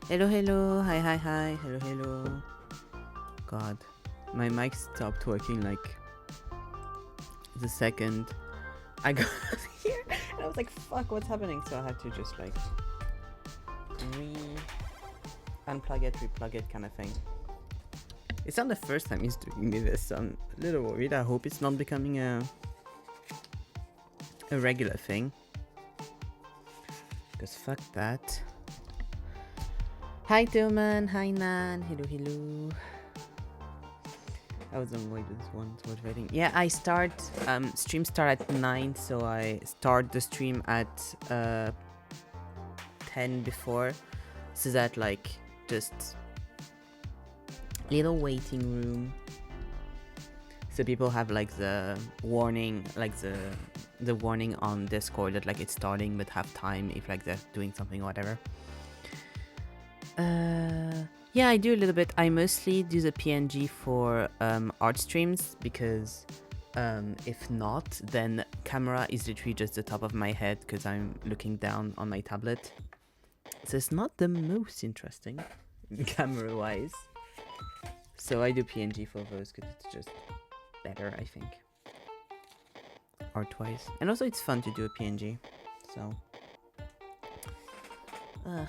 Hello, hello. Hi, hi, hi. Hello, hello. God, my mic stopped working like the second I got here. And I was like, fuck, what's happening? So I had to just like unplug it, replug it kind of thing. It's not the first time he's doing me this, so I'm a little worried. I hope it's not becoming a regular thing. Because fuck that. Hi, Tillman. Hi, Nan. Hello, hello. I was on way with this one. It's motivating. Yeah, I start stream start at 9, so I start the stream at 10 before, so that like just little waiting room, so people have like the warning, like the warning on Discord that like it's starting, but have time if like they're doing something or whatever. Yeah, I do a little bit. I mostly do the PNG for art streams because if not, then camera is literally just the top of my head because I'm looking down on my tablet. So it's not the most interesting camera-wise. So I do PNG for those because it's just better, I think, art-wise. And also it's fun to do a PNG, so... Ugh.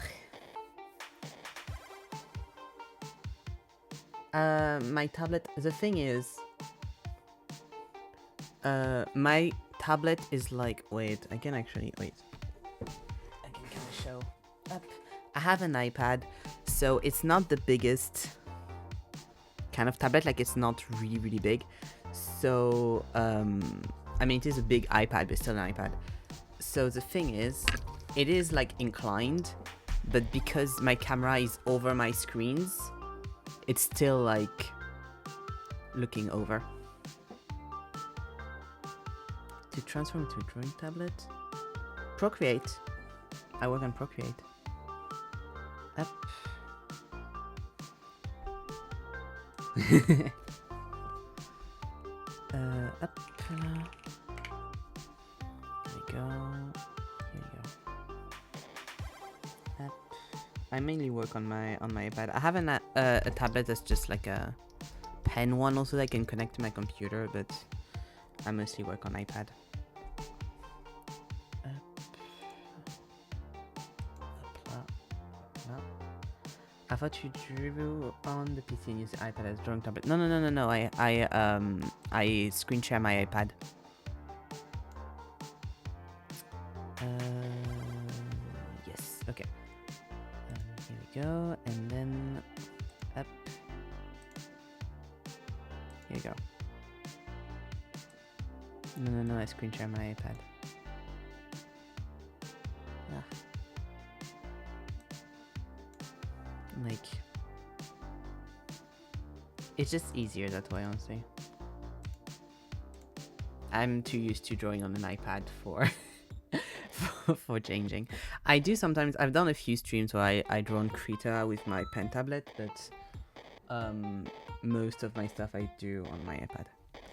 My tablet, the thing is, my tablet is like, wait, I can actually, wait. I can kind of show up. I have an iPad, so it's not the biggest kind of tablet, like it's not really, really big. So, I mean, it is a big iPad, but still an iPad. So the thing is, it is like inclined, but because my camera is over my screens, it's still like looking over. To transform to a drawing tablet? Procreate. I work on Procreate. Up. Up. There we go. Here we go. Up. I mainly work on my iPad. I have a tablet that's just like a pen one also that I can connect to my computer, but I mostly work on iPad. I thought you drew on the PC and used the iPad as a drawing tablet. No. I screen share my iPad. Yes. Okay. Here we go, and then up. Here you go. No. I screen share my iPad. Ah. Like, it's just easier that way, honestly. I'm too used to drawing on an iPad for for changing. I do sometimes. I've done a few streams where I draw on Krita with my pen tablet, but most of my stuff I do on my iPad.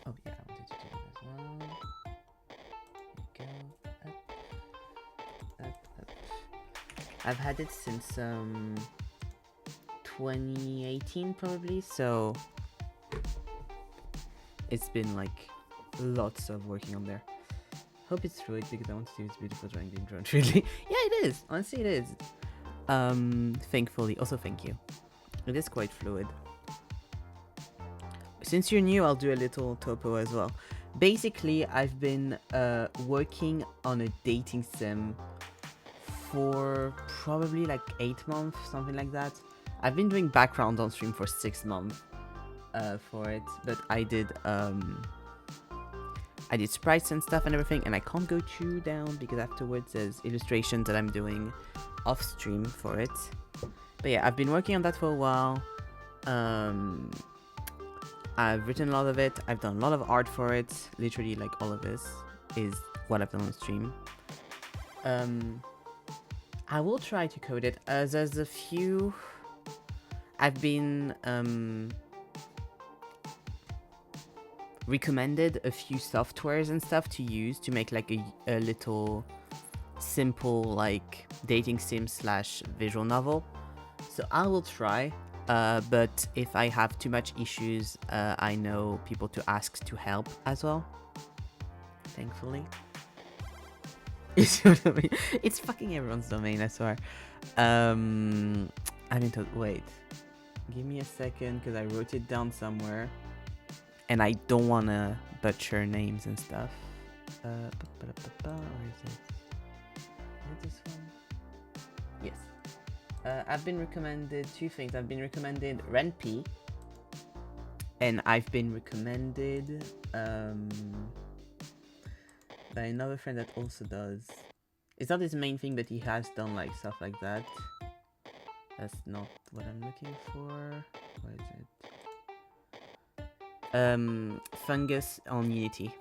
Oh yeah, I wanted to do that as well. There we go. Up. I've had it since 2018 probably, so it's been like lots of working on there. Hope it's fluid because I want to see this beautiful drawing being drawn truly. Yeah, it is. Honestly, it is. Thankfully. Also, thank you. It is quite fluid. Since you're new, I'll do a little topo as well. Basically, I've been working on a dating sim for probably like 8 months, something like that. I've been doing background on stream for 6 months for it, but I did sprites and stuff and everything, and I can't go too down because afterwards there's illustrations that I'm doing off stream for it. But yeah, I've been working on that for a while. I've written a lot of it. I've done a lot of art for it. Literally, like, all of this is what I've done on stream. I will try to code it. There's a few... I've been recommended a few softwares and stuff to use to make like a little simple like dating sim slash visual novel. So I will try, but if I have too much issues, I know people to ask to help as well. Thankfully. It's your domain. It's fucking everyone's domain, I swear. I mean, wait. Give me a second, because I wrote it down somewhere. And I don't want to butcher names and stuff. Where is it? Is it this one? Yes. I've been recommended 2 things. I've been recommended Renpy. And I've been recommended by another friend that also does. It's not his main thing, but he has done like stuff like that. That's not what I'm looking for. What is it? Fungus on Unity.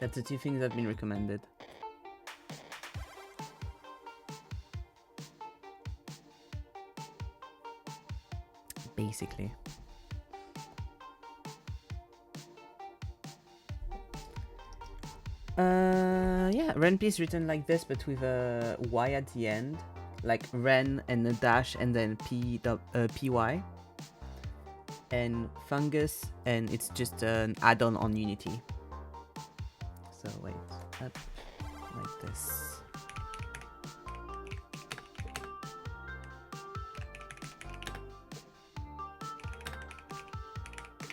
That's the 2 things that have been recommended. Basically. Yeah, Renpy is written like this, but with a Y at the end. Like Ren and a dash and then PY. And Fungus, and it's just an add-on on Unity. So wait, up like this.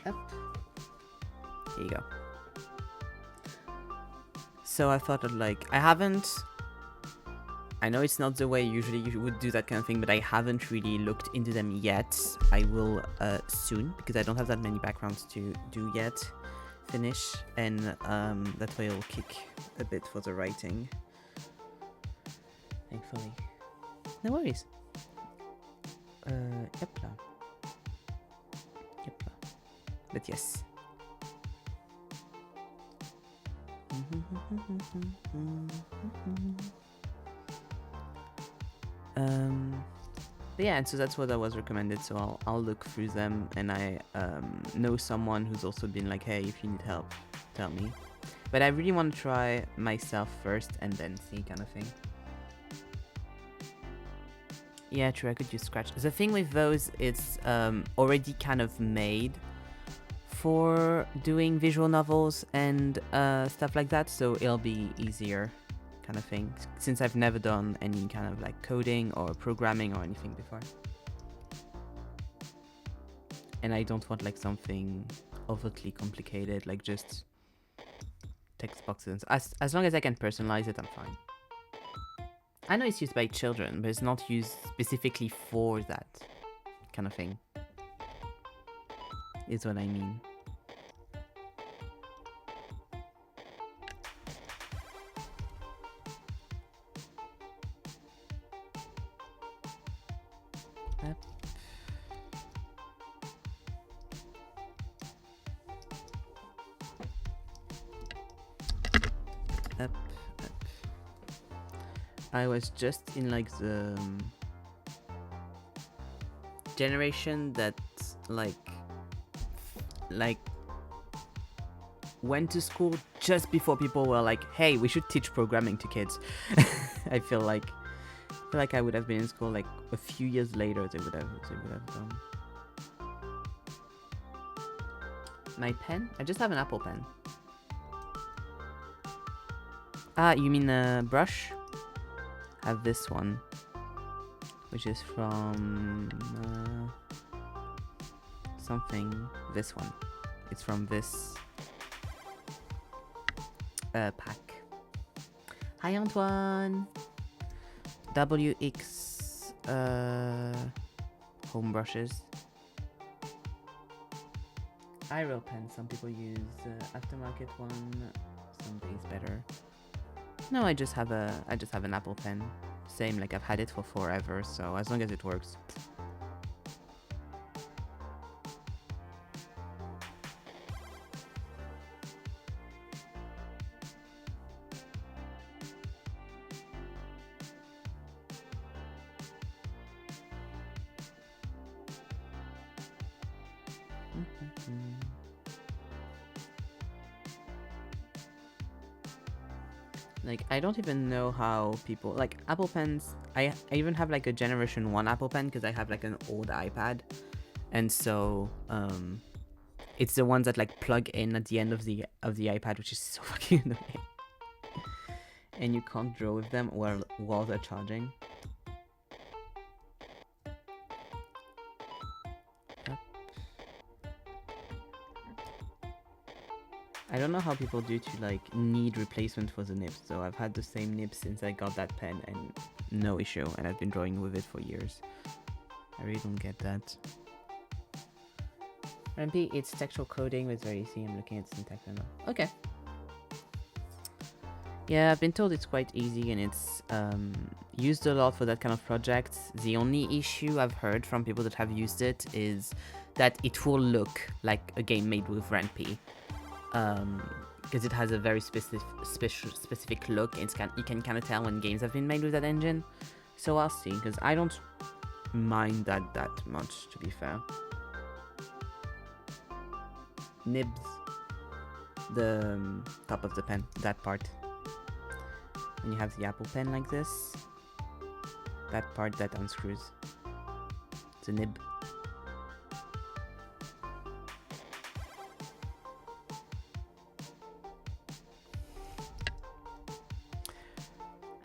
Up. Here you go. So I thought of like, I know it's not the way usually you would do that kind of thing, but I haven't really looked into them yet. I will soon, because I don't have that many backgrounds to do yet. Finish, and that way it'll kick a bit for the writing. Thankfully. No worries. Yepla. But yes. But yeah, and so that's what I was recommended, so I'll look through them, and I know someone who's also been like, hey, if you need help, tell me. But I really want to try myself first and then see, kind of thing. Yeah, true, I could use Scratch. The thing with those, it's already kind of made for doing visual novels and stuff like that, so it'll be easier, kind of thing, since I've never done any kind of like coding or programming or anything before. And I don't want like something overtly complicated, like just text boxes. As long as I can personalize it, I'm fine. I know it's used by children, but it's not used specifically for that kind of thing, is what I mean. Up. I was just in like the generation that like went to school just before people were like, hey, we should teach programming to kids. I feel like I would have been in school like a few years later. They would have done. My pen? I just have an Apple pen. Ah, you mean a brush? I have this one, which is from something. This one. It's from this pack. Hi Antoine. WX home brushes. Iroh pen. Some people use aftermarket one. Some days better. No, I just have an Apple pen. Same, like I've had it for forever, so as long as it works. Like, I don't even know how people... Like, Apple pens, I even have like a generation 1 Apple Pen because I have like an old iPad, and so it's the ones that like plug in at the end of the iPad, which is so fucking annoying. And you can't draw with them while they're charging. I don't know how people do to like need replacement for the nibs though. I've had the same nib since I got that pen and no issue, and I've been drawing with it for years. I really don't get that. MP, it's textual coding with very easy. I'm looking at syntax right now. Okay. Yeah, I've been told it's quite easy and it's used a lot for that kind of project. The only issue I've heard from people that have used it is that it will look like a game made with RenP. Because it has a very specific look, and you can kind of tell when games have been made with that engine. So I'll see, because I don't mind that much, to be fair. Nibs, the top of the pen, that part. When you have the Apple Pen like this, that part that unscrews, the nib.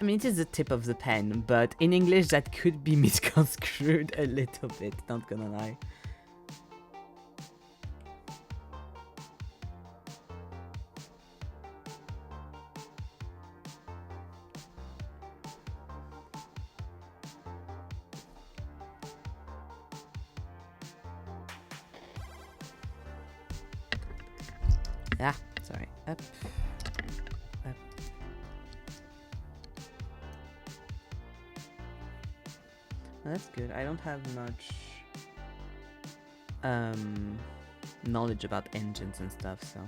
I mean, it is the tip of the pen, but in English that could be misconstrued a little bit, not gonna lie. Ah, sorry. Up. Up. That's good. I don't have much knowledge about engines and stuff, so.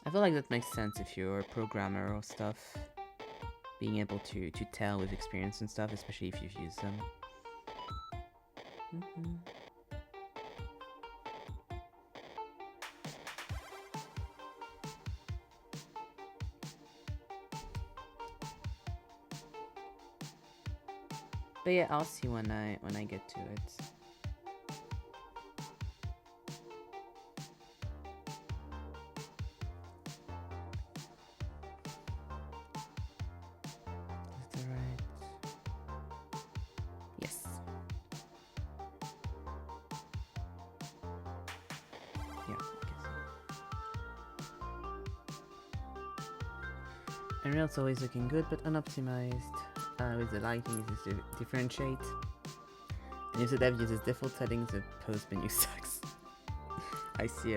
I feel like that makes sense if you're a programmer or stuff, being able to tell with experience and stuff, especially if you've used them. But yeah, I'll see when I get to it. Is that right? Yes. Yeah, I guess. Unreal's always looking good, but unoptimized. With the lighting, is to differentiate. And if the dev uses default settings, the post menu sucks. I see.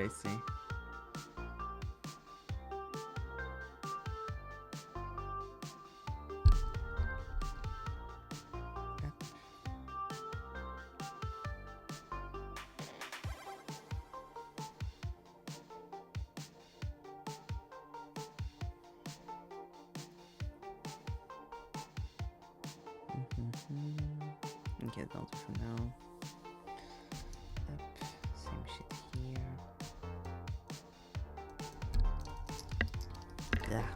Okay, that'll do for now. Up, same shit here. Yeah.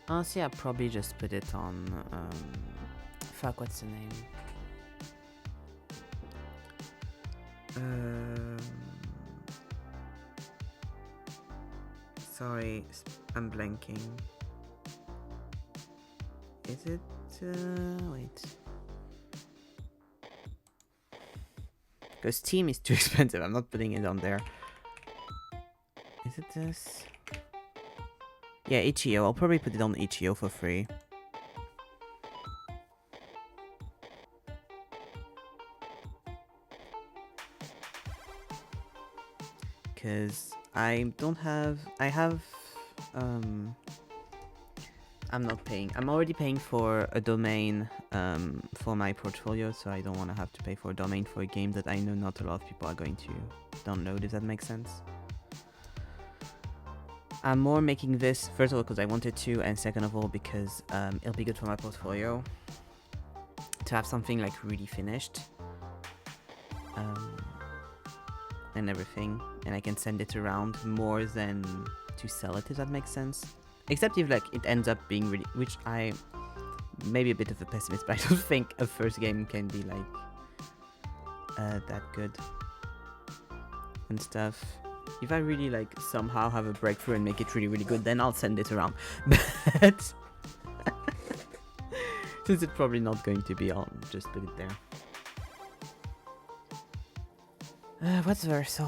Honestly, I'll probably just put it on, fuck, what's the name? Sorry, I'm blanking. Is it, wait. Because Steam is too expensive, I'm not putting it on there. Is it this? Yeah, itch.io. I'll probably put it on itch.io for free. Because I don't have... I I'm not paying. I'm already paying for a domain for my portfolio, so I don't want to have to pay for a domain for a game that I know not a lot of people are going to download, if that makes sense. I'm more making this, first of all, because I wanted to, and second of all, because it'll be good for my portfolio to have something like really finished and everything, and I can send it around more than to sell it, if that makes sense. Except if like it ends up being really, which I may be a bit of a pessimist, but I don't think a first game can be like that good and stuff. If I really like somehow have a breakthrough and make it really really good, then I'll send it around. But since it's probably not going to be, I'll just put it there. What's Verso?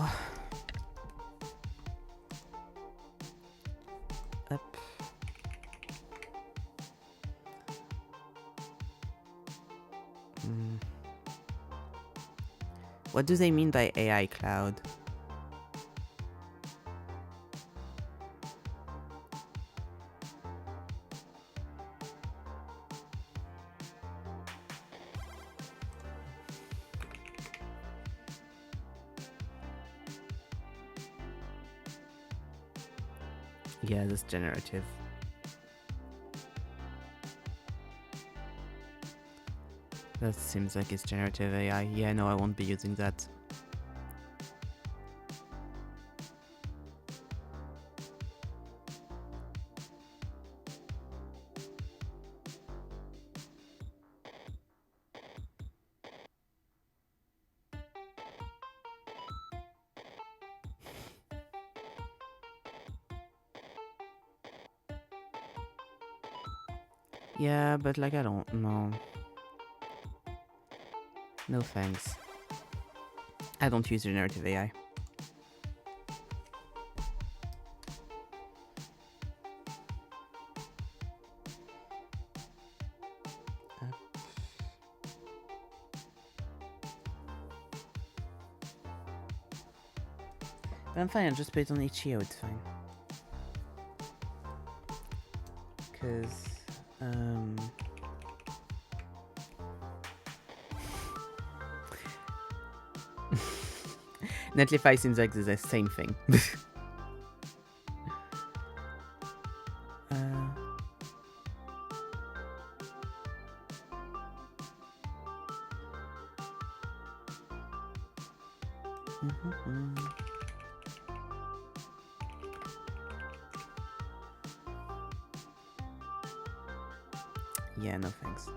Up. What do they mean by AI cloud? Yeah, that's generative. That seems like it's generative AI. Yeah, no, I won't be using that. Yeah, but like I don't know. No thanks. I don't use generative AI. But I'm fine, I'll just put it on HEO, it's fine. Cause Netlify seems like the same thing. Yeah, no thanks.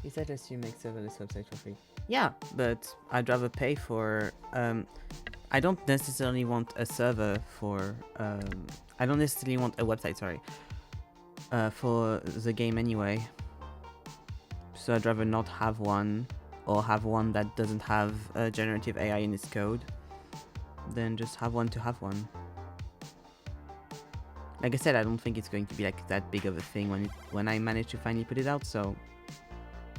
He said just you make serverless website for free. Yeah, but I'd rather pay for I don't necessarily want a server for I don't necessarily want a website, sorry, for the game anyway. So I'd rather not have one, or have one that doesn't have generative AI in its code, than just have one to have one. Like I said, I don't think it's going to be like that big of a thing when I manage to finally put it out, so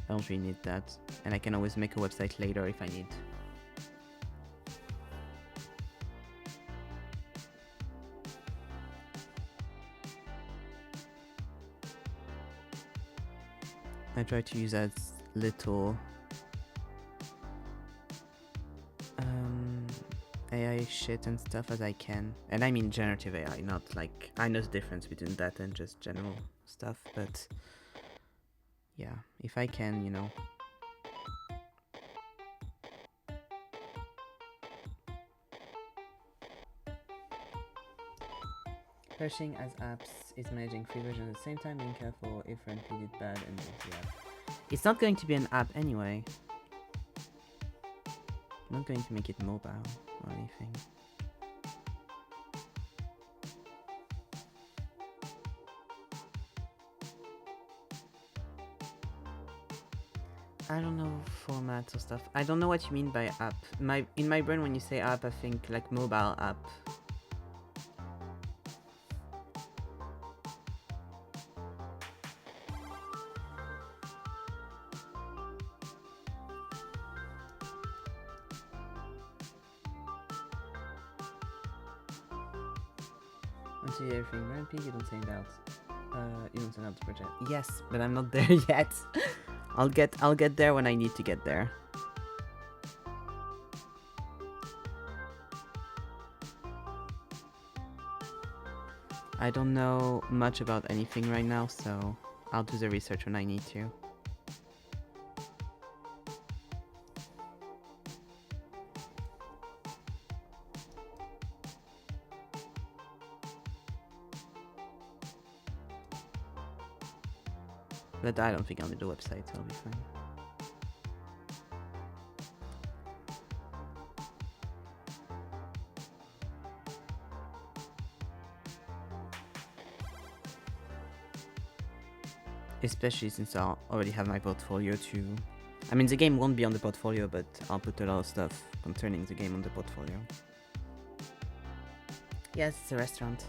I don't really need that. And I can always make a website later if I need. I try to use as little AI shit and stuff as I can. And I mean generative AI, not like, I know the difference between that and just general stuff, but yeah, if I can, you know. Pushing as apps is managing free version at the same time, being careful if RNP did bad and yeah. It's not going to be an app anyway. I'm not going to make it mobile or anything. I don't know formats or stuff. I don't know what you mean by app. In my brain when you say app, I think like mobile app. Once you do everything rampy, you don't send out. You don't send out the project. Yes, but I'm not there yet. I'll get there when I need to get there. I don't know much about anything right now, so I'll do the research when I need to. But I don't think I'll need the website, so I'll be fine. Especially since I already have my portfolio too. I mean, the game won't be on the portfolio, but I'll put a lot of stuff concerning the game on the portfolio. Yes, it's a restaurant.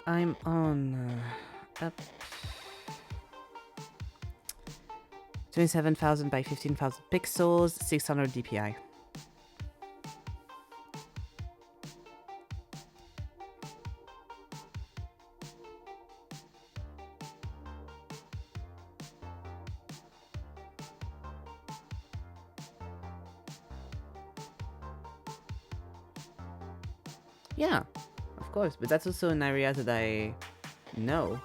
I'm on up 27,000 by 15,000 pixels, 600 DPI. Yeah, of course, but that's also an area that I know.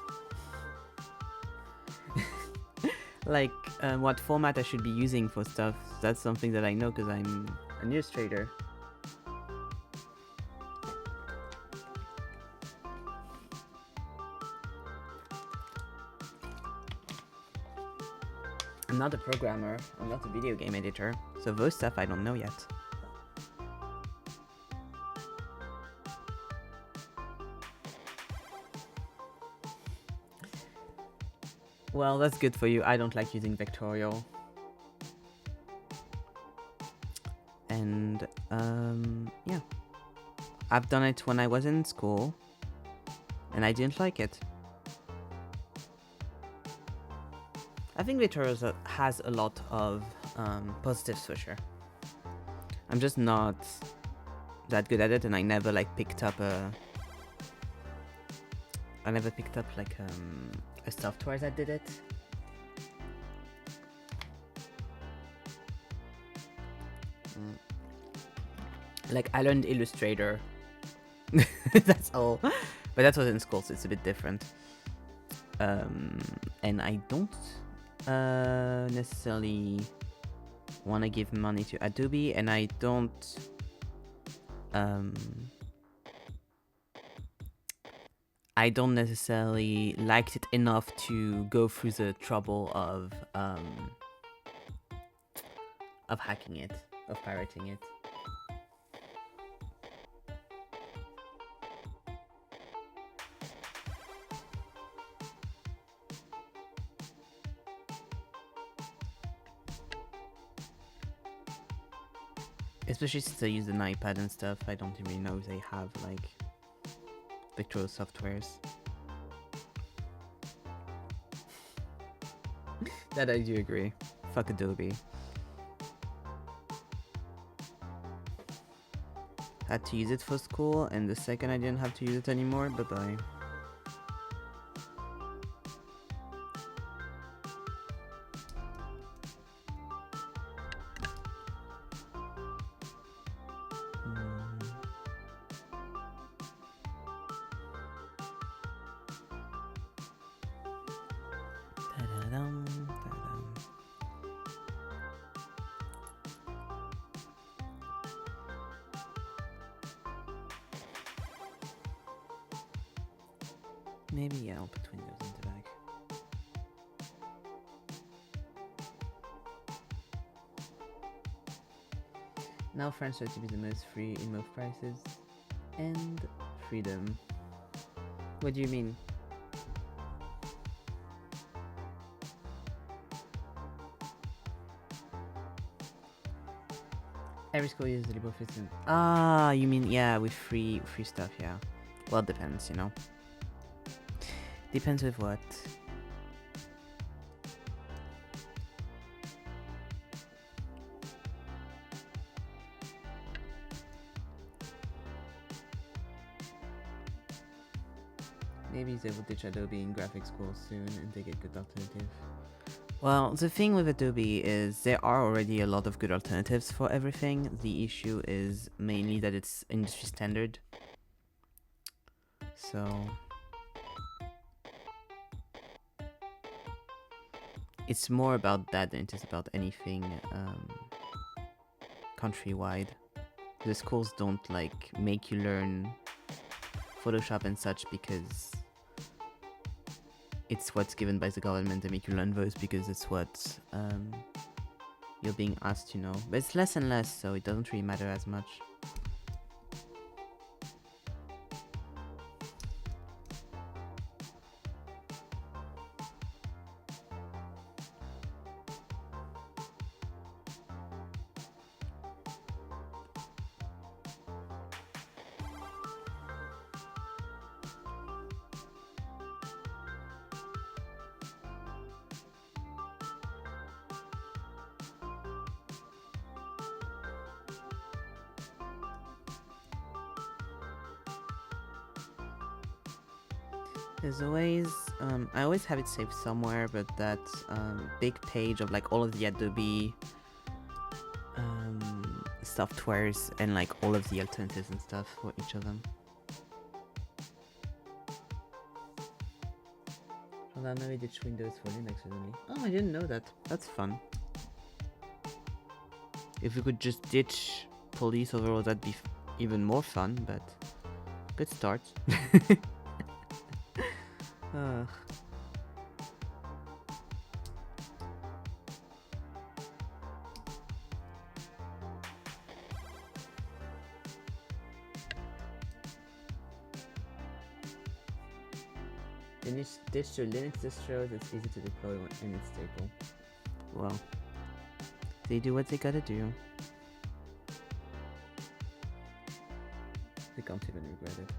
Like, what format I should be using for stuff. That's something that I know because I'm an illustrator. I'm not a programmer, I'm not a video game editor, so those stuff I don't know yet. Well, that's good for you. I don't like using vectorial. And, yeah. I've done it when I was in school, and I didn't like it. I think vectorial has a lot of positives for sure. I'm just not that good at it, and I never like picked up like a software that did it. Like I learned Illustrator. That's all. But that was in school, so it's a bit different. And I don't necessarily want to give money to Adobe, and I don't necessarily liked it enough to go through the trouble of hacking it, of pirating it. Especially since I use an iPad and stuff, I don't really know if they have like vectorial softwares. That I do agree. Fuck Adobe. Had to use it for school, and the second I didn't have to use it anymore, bye-bye. Maybe, yeah, I'll put Windows in the bag. Now France tries to be the most free in most prices and freedom. What do you mean? Every school uses LibreOffice. Ah, you mean yeah, with free stuff, yeah. Well, it depends, you know. Depends with what. Maybe they will ditch Adobe in graphics schools soon and they get good alternative. Well, the thing with Adobe is there are already a lot of good alternatives for everything. The issue is mainly that it's industry standard. So it's more about that than it is about anything countrywide. The schools don't like make you learn Photoshop and such because it's what's given by the government. They make you learn those because it's what you're being asked to know. But it's less and less, so it doesn't really matter as much. There's always, I always have it saved somewhere, but that big page of like all of the Adobe softwares and like all of the alternatives and stuff for each of them. Well, now we ditch Windows for Linux suddenly. Oh, I didn't know that. That's fun. If we could just ditch police overall, that'd be even more fun, but good start. Ditch to Linux distros, it's easy to deploy and it's stable. Well, they do what they gotta do. They can't even regret it.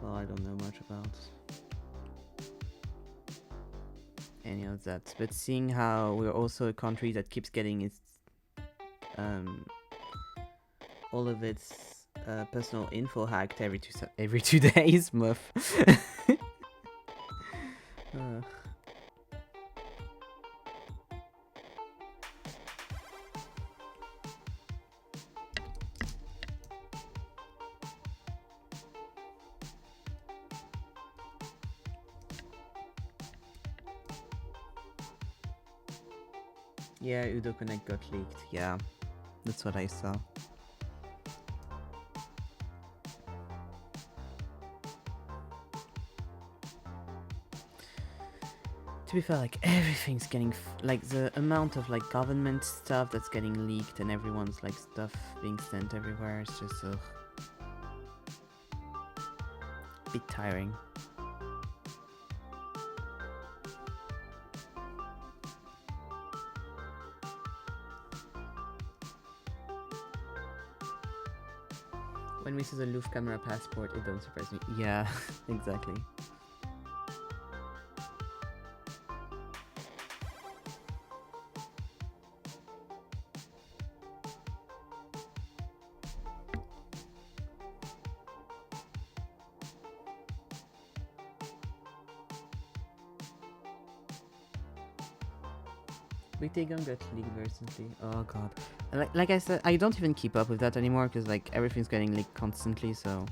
Well, I don't know much about any of that, but seeing how we're also a country that keeps getting its all of its personal info hacked every two days, muff. Yeah, Udo Connect got leaked. Yeah, that's what I saw. To be fair, like everything's getting like the amount of like government stuff that's getting leaked and everyone's like stuff being sent everywhere is just a bit tiring. When we see the Louvre camera passport, it don't surprise me. Yeah, exactly. Big Tagon got leaked recently. Oh god. Like I said, I don't even keep up with that anymore because like everything's getting leaked constantly, so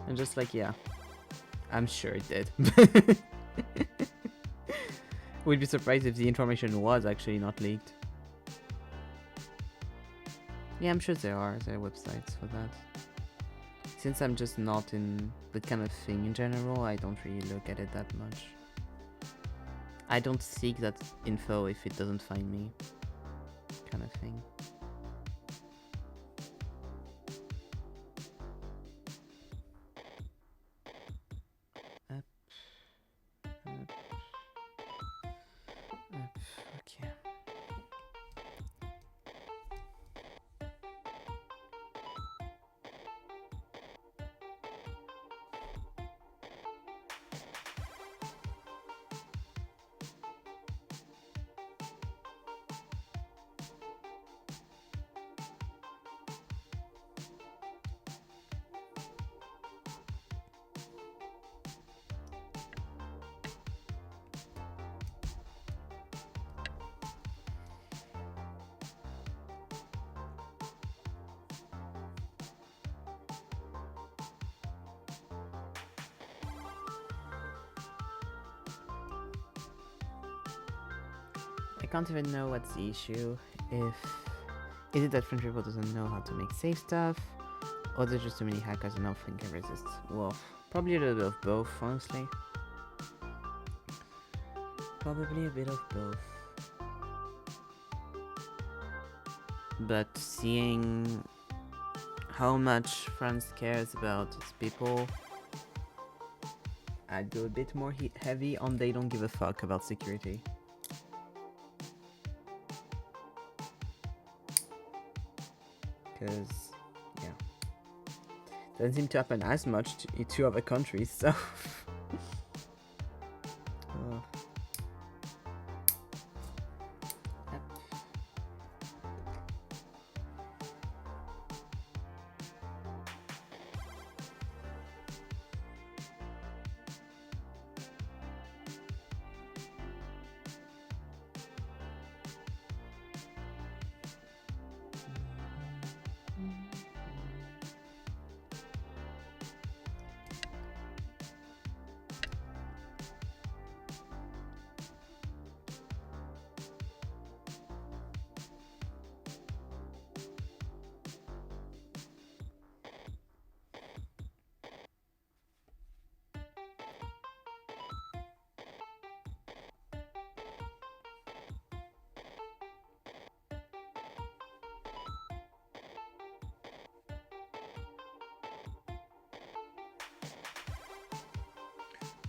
I'm just like, yeah, I'm sure it did. We'd be surprised if the information was actually not leaked. Yeah, I'm sure there are websites for that. Since I'm just not in that kind of thing in general, I don't really look at it that much. I don't seek that info if it doesn't find me. kind of thing. Up, up, up. Okay. I can't even know what's the issue. Is it that French people doesn't know how to make safe stuff, or there's just too many hackers and nothing can resist? Well, probably a little bit of both, honestly. Probably a bit of both. But seeing how much France cares about its people, I'd go a bit more heavy on they don't give a fuck about security. Because, yeah, doesn't seem to happen as much to other countries, so.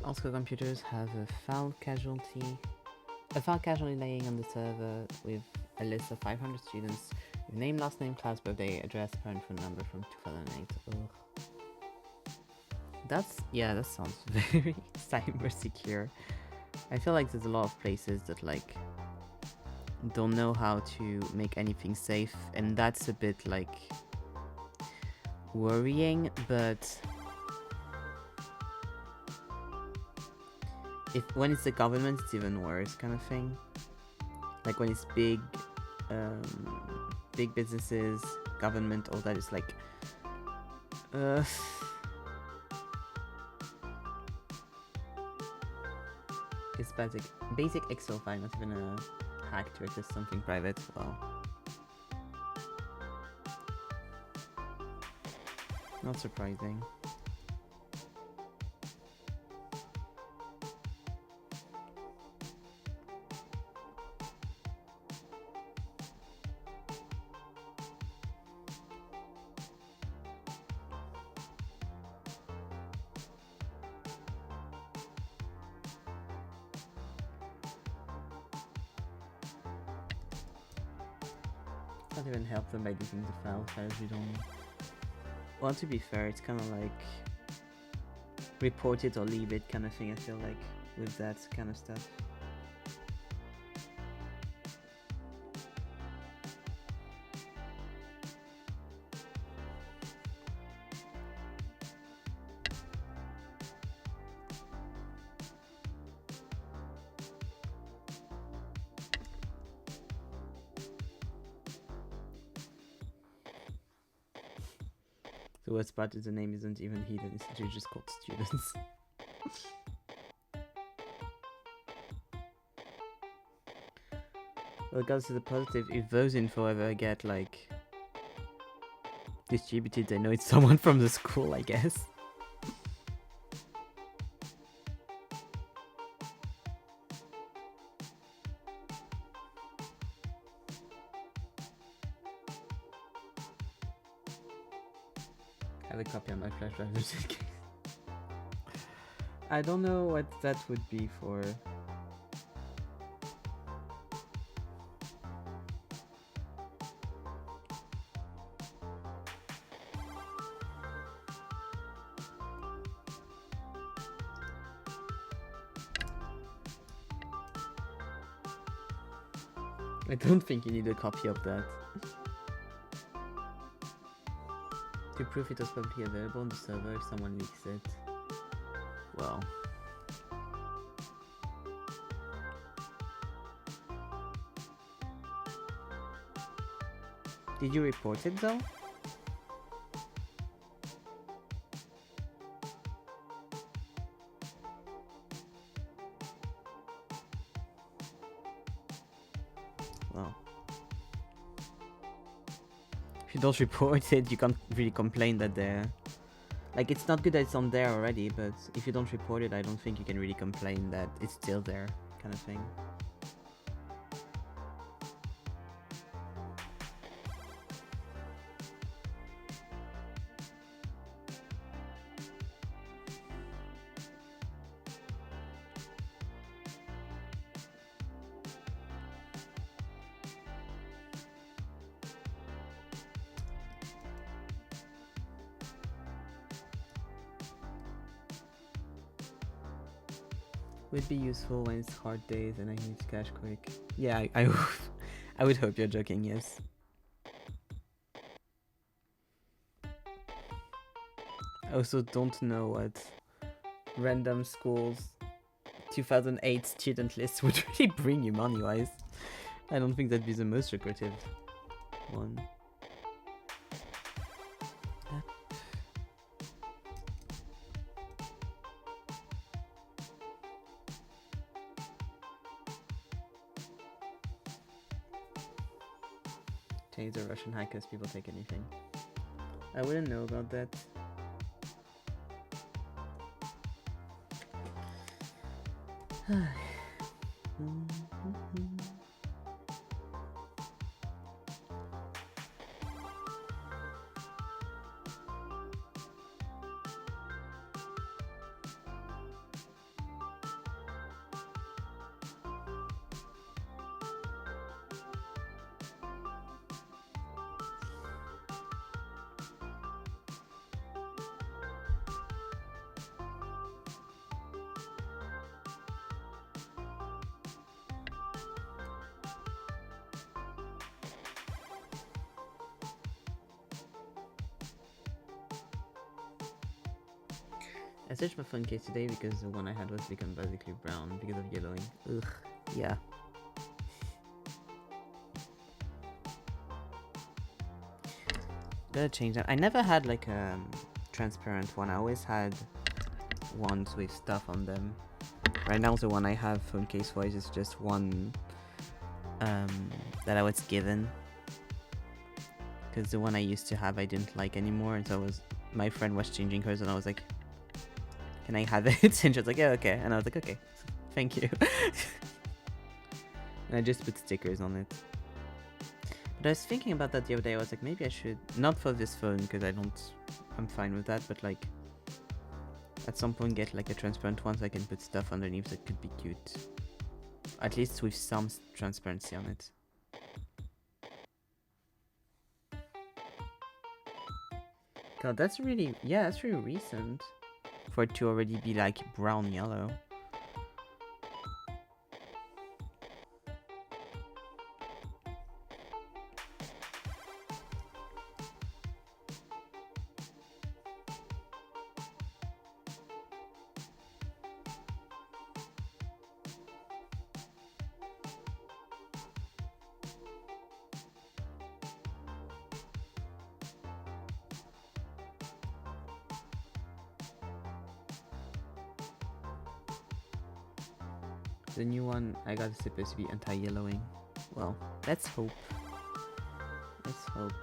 Also, computers have a file casualty laying on the server with a list of 500 students with name, last name, class, birthday, address, parent phone number from 2008. Ugh. That sounds very cyber secure. I feel like there's a lot of places that like don't know how to make anything safe, and that's a bit like worrying, but when it's the government, it's even worse, kind of thing. Like when it's big businesses, government, all that is like, it's basic Excel file, not even a hack to access something private. Well, not surprising. Can't even help them by deleting the files you don't. Well, to be fair, it's kind of like report it or leave it kind of thing, I feel like, with that kind of stuff. The worst part is the name isn't even hidden, it's literally just called students. Regardless to the positive, if those info ever get like distributed, they know it's someone from the school, I guess. driver's case. I don't know what that would be for. I don't think you need a copy of that. To prove it was publicly available on the server if someone leaks it. Well. Did you report it though? Well. If you don't report it, you can't really complain that they're... Like, it's not good that it's on there already, but if you don't report it, I don't think you can really complain that it's still there, kind of thing. Would be useful when it's hard days and I need cash quick. Yeah, I would hope you're joking, yes. I also don't know what random schools 2008 student list would really bring you money-wise. I don't think that'd be the most lucrative one. Chinese or Russian hackers, people take anything. I wouldn't know about that. I searched my phone case today because the one I had was become basically brown because of yellowing. Ugh, yeah. Gotta change that. I never had like a transparent one. I always had ones with stuff on them. Right now the one I have phone case wise is just one that I was given. Because the one I used to have I didn't like anymore, and so my friend was changing hers and I was like, can I have it? And she was like, yeah, okay. And I was like, okay, thank you. And I just put stickers on it. But I was thinking about that the other day. I was like, maybe I should, not for this phone, because I'm fine with that, but like, at some point get like a transparent one so I can put stuff underneath that could be cute. At least with some transparency on it. God, that's really recent. For it to already be like brown yellow. The new one I got is supposed to be anti-yellowing. Well, let's hope. Let's hope.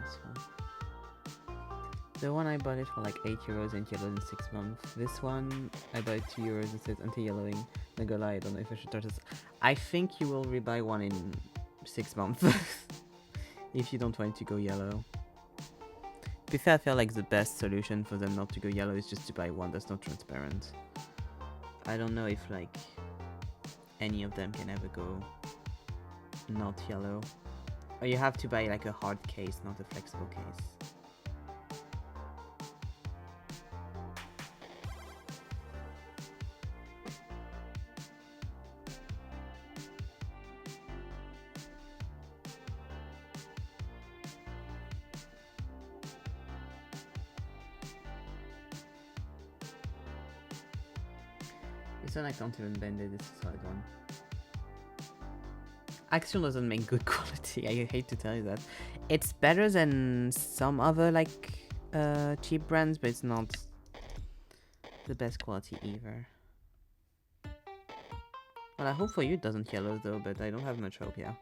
this one? The one I bought it for like €8 and yellowed in 6 months. This one I bought it €2 and says anti-yellowing. Not gonna lie, I don't know if I should start this. I think you will rebuy one in 6 months if you don't want it to go yellow. To be fair, I feel like the best solution for them not to go yellow is just to buy one that's not transparent. I don't know if like any of them can ever go not yellow. Or you have to buy like a hard case, not a flexible case. This one I can't even bend it, this is a solid one. Axiom doesn't make good quality, I hate to tell you that. It's better than some other like cheap brands, but it's not the best quality either. Well, I hope for you it doesn't yellow though, but I don't have much hope, yeah.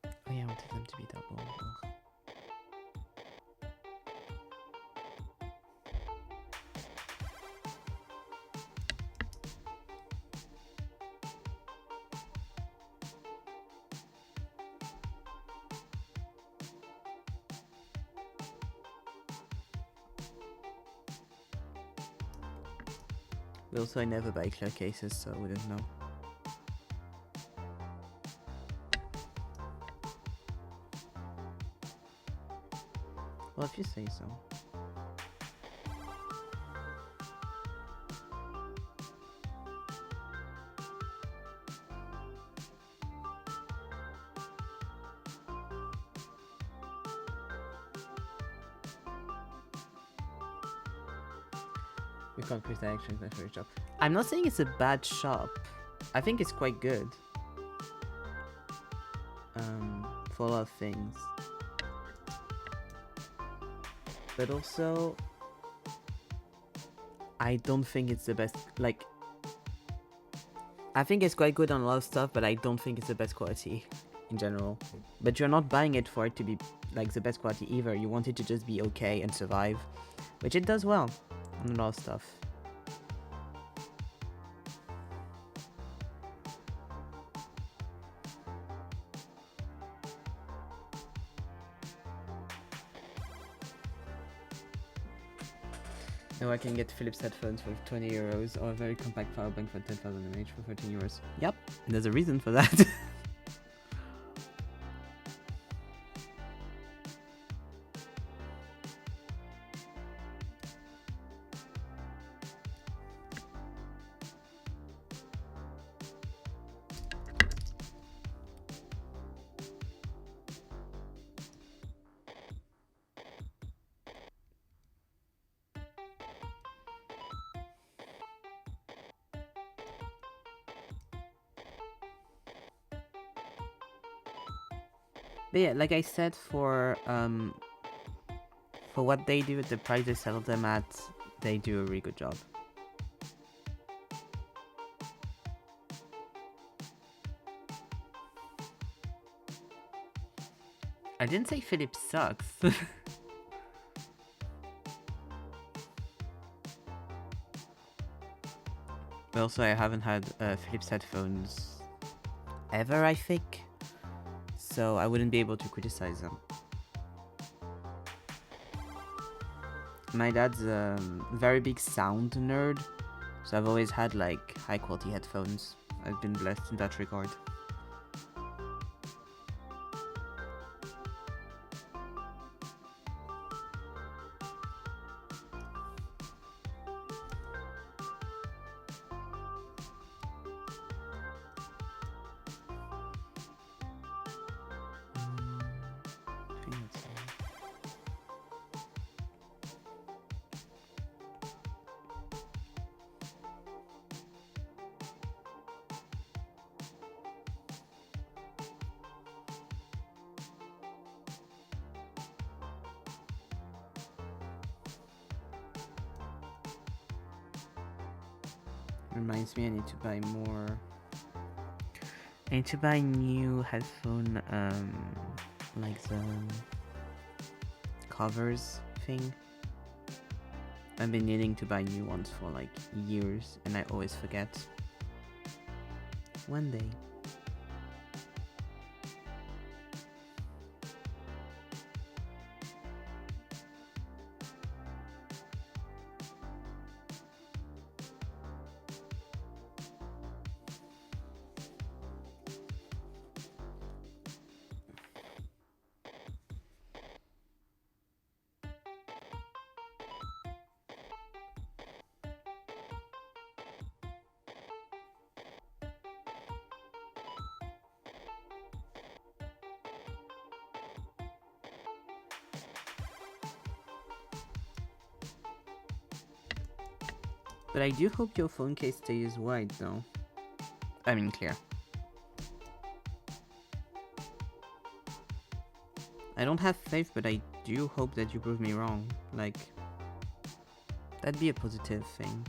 Oh yeah, I wanted them to be double. Ugh. Also, I never buy clear cases, so I wouldn't know. Well, if you say so. We can't create action my first job. I'm not saying it's a bad shop. I think it's quite good. For a lot of things. But also, I don't think it's the best, like, I think it's quite good on a lot of stuff, but I don't think it's the best quality in general. But you're not buying it for it to be like the best quality either. You want it to just be okay and survive, which it does well on a lot of stuff. Now I can get Philips headphones for €20 or a very compact power bank for 10,000 mAh for €13. Yep, there's a reason for that. But yeah, like I said, for what they do at the price they sell them at, they do a really good job. I didn't say Philips sucks. But also, I haven't had Philips headphones ever, I think. So I wouldn't be able to criticize them. My dad's a very big sound nerd, so I've always had like high quality headphones. I've been blessed in that regard. Reminds me I need to buy more I need to buy new headphone, like the covers thing. I've been needing to buy new ones for like years, and I always forget. One day. But I do hope your phone case stays white, though. I mean, clear. I don't have faith, but I do hope that you prove me wrong. Like, that'd be a positive thing.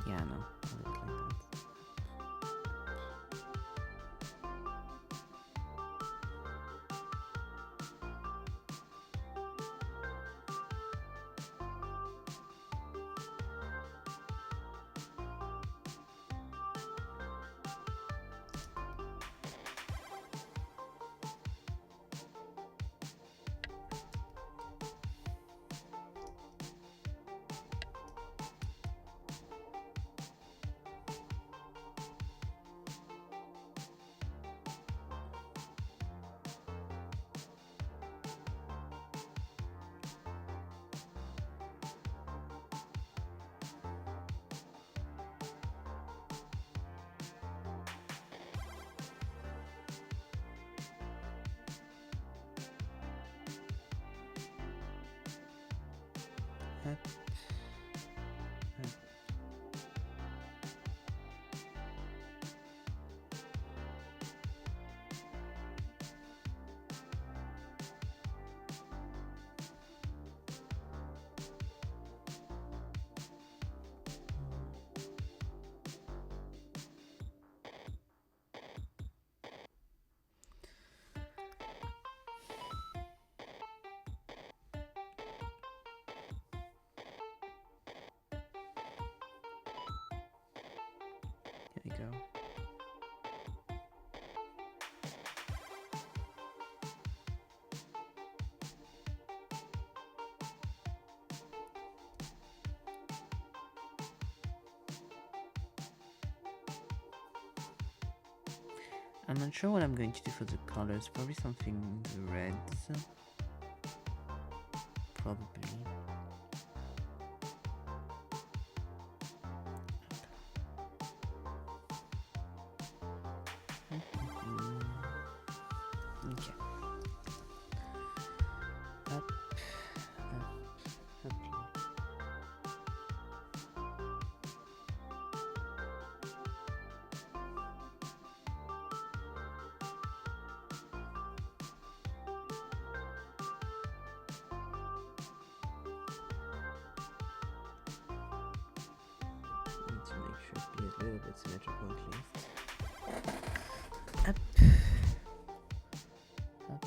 Yeah, no. I don't like that. Here we go. I'm not sure what I'm going to do for the colors. Probably something in the reds. Probably. Okay. Up, up. Need to make sure it be a little bit symmetrical at least. Up. Up.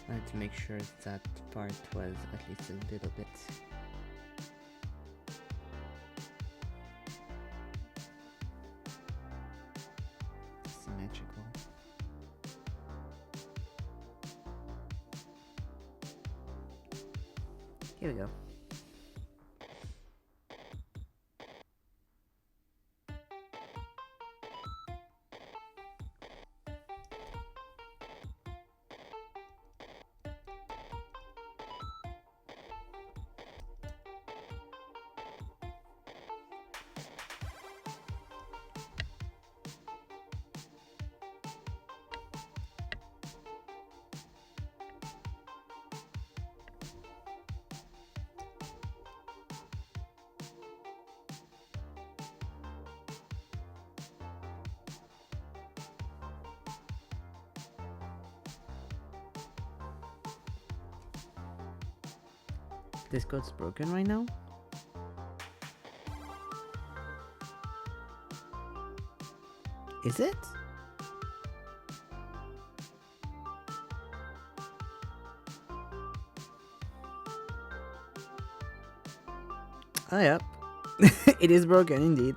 I had to make sure that part was at least a little bit symmetrical. Here we go. Discord's broken right now? Is it? Oh, yep. It is broken indeed.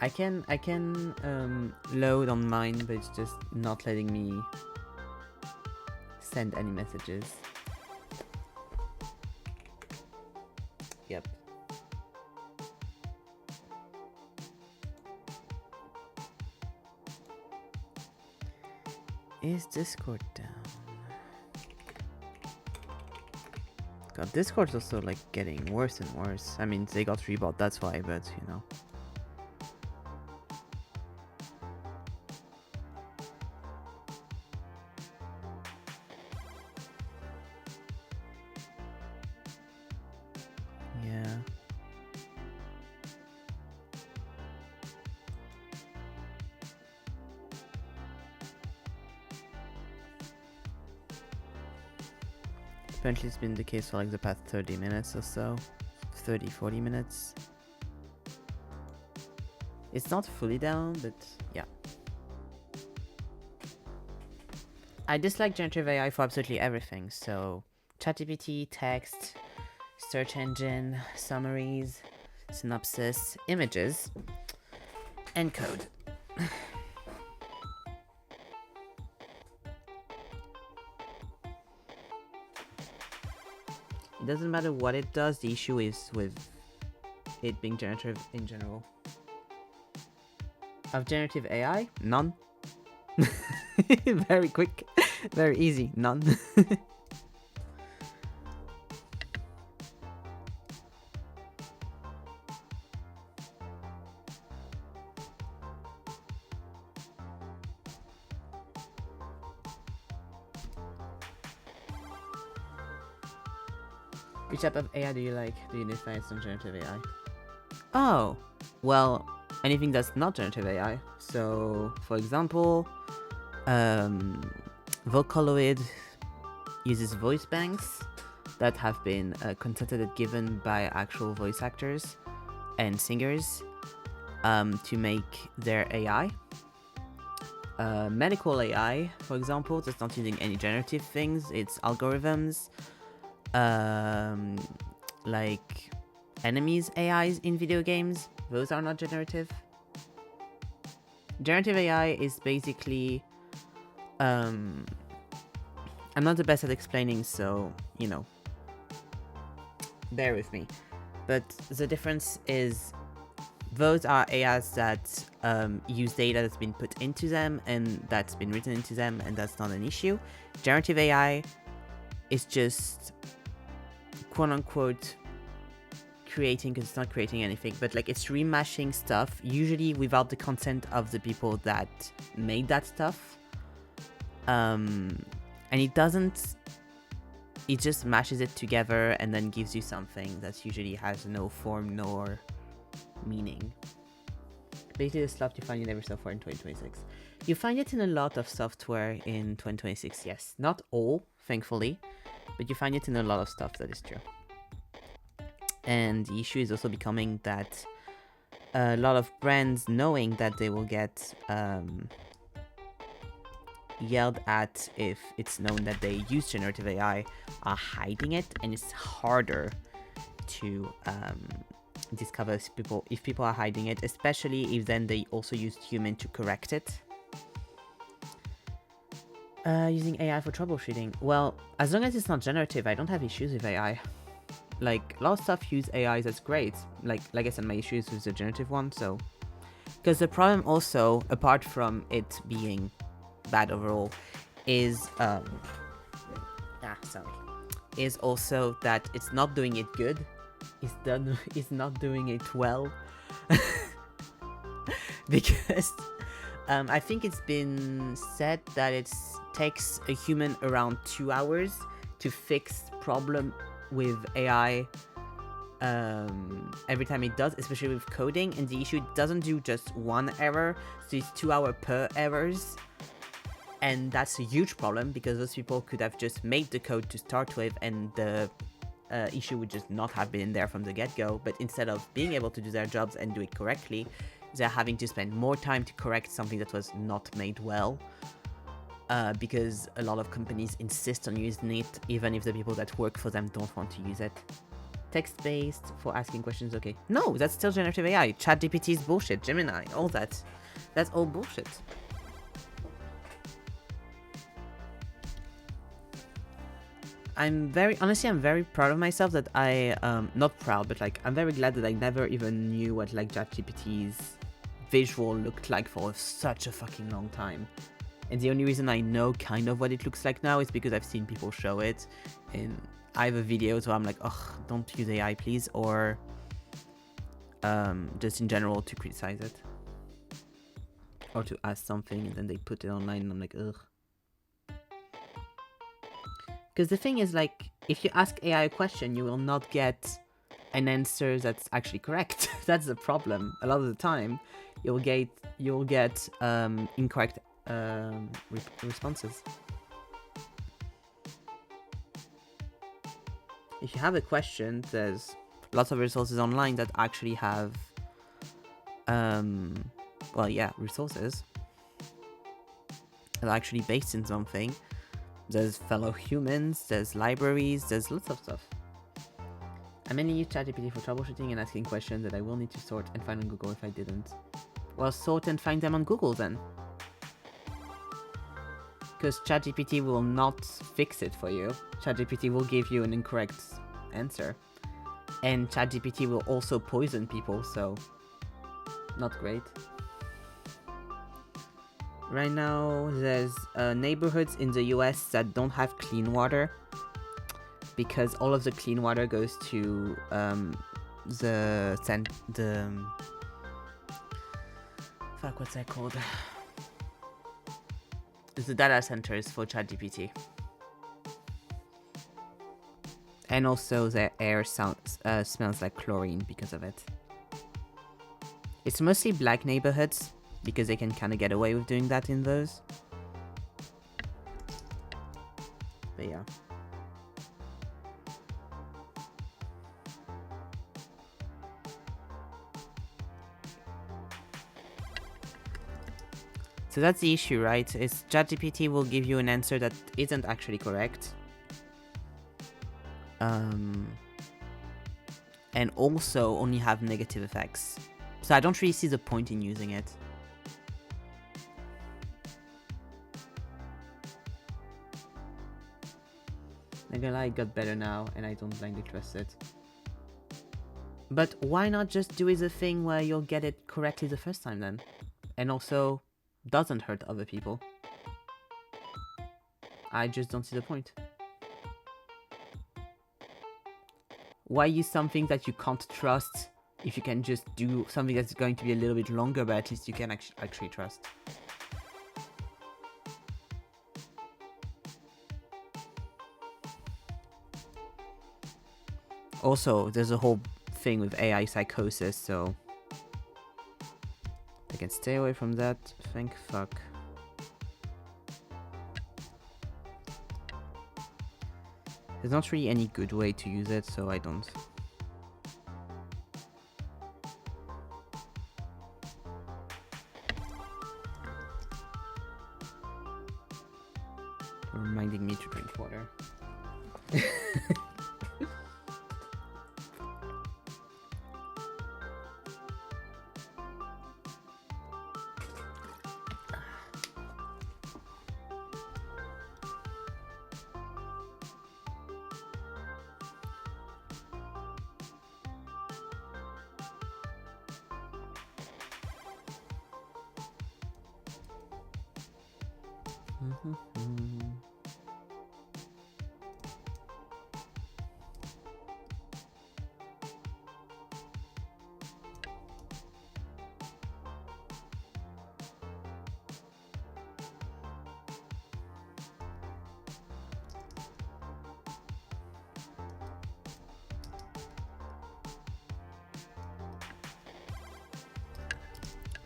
I can load on mine, but it's just not letting me send any messages. Yep. Is Discord down? God, Discord's also like getting worse and worse. I mean, they got rebought, that's why, but you know. Yeah. Apparently it's been the case for like the past 30 minutes or so. 30-40 minutes. It's not fully down, but yeah. I dislike generative AI for absolutely everything, so ChatGPT, text, search engine, summaries, synopsis, images, and code. It doesn't matter what it does, the issue is with it being generative in general. Of generative AI? None. Very quick, very easy, none. Which type of AI do you like? Do you define as generative AI? Oh, well, anything that's not generative AI. So, for example, Vocaloid uses voice banks that have been consulted and given by actual voice actors and singers to make their AI. Medical AI, for example, that's not using any generative things, it's algorithms. Like enemies AIs in video games, those are not generative. Generative AI is basically I'm not the best at explaining, so you know, bear with me. But the difference is those are AIs that use data that's been put into them and that's been written into them, and that's not an issue. Generative AI is just quote unquote creating, because it's not creating anything, but like it's remashing stuff, usually without the consent of the people that made that stuff. And it just mashes it together and then gives you something that usually has no form nor meaning. Basically the stuff you find in every software in 2026. You find it in a lot of software in 2026, yes. Not all, thankfully, but you find it in a lot of stuff, that is true. And the issue is also becoming that a lot of brands, knowing that they will get yelled at if it's known that they use generative AI, are hiding it, and it's harder to discover if people are hiding it, especially if then they also used human to correct it. Using AI for troubleshooting. Well, as long as it's not generative, I don't have issues with AI. Like, a lot of stuff use AIs, that's great. Like I said, my issue is with the generative one, so... Because the problem also, apart from it being bad overall, is... is also that it's not doing it good. It's not doing it well. Because... I think it's been said that it takes a human around 2 hours to fix problem with AI every time it does, especially with coding, and the issue doesn't do just one error, so it's 2 hour per errors. And that's a huge problem because those people could have just made the code to start with and the issue would just not have been in there from the get-go. But instead of being able to do their jobs and do it correctly, they're having to spend more time to correct something that was not made well. Because a lot of companies insist on using it, even if the people that work for them don't want to use it. Text-based for asking questions, okay. No, that's still generative AI. ChatGPT is bullshit. Gemini, all that. That's all bullshit. I'm very proud of myself that I, not proud, but like, I'm very glad that I never even knew what like ChatGPT's visual looked like for such a fucking long time. And the only reason I know kind of what it looks like now is because I've seen people show it in either videos where I'm like, ugh, don't use AI please, or just in general to criticize it. Or to ask something and then they put it online and I'm like, ugh. Because the thing is, like, if you ask AI a question, you will not get an answer that's actually correct. That's the problem. A lot of the time, you'll get incorrect responses. If you have a question, there's lots of resources online that actually have, resources that are actually based in something. There's fellow humans, there's libraries, there's lots of stuff. I mainly use ChatGPT for troubleshooting and asking questions that I will need to sort and find on Google if I didn't. Well, sort and find them on Google then. Because ChatGPT will not fix it for you. ChatGPT will give you an incorrect answer. And ChatGPT will also poison people, so not great. Right now, there's neighborhoods in the US that don't have clean water because all of the clean water goes to what's that called? It's the data centers for ChatGPT. And also the air smells like chlorine because of it. It's mostly black neighborhoods, because they can kind of get away with doing that in those. But yeah. So that's the issue, right? Is ChatGPT will give you an answer that isn't actually correct. And also only have negative effects. So I don't really see the point in using it. Not gonna lie, it got better now, and I don't blindly trust it. But why not just do it a thing where you'll get it correctly the first time then? And also, doesn't hurt other people. I just don't see the point. Why use something that you can't trust if you can just do something that's going to be a little bit longer, but at least you can actually trust? Also, there's a whole thing with AI psychosis, so I can stay away from that. Thank fuck. There's not really any good way to use it, so I don't. Reminding me to drink water.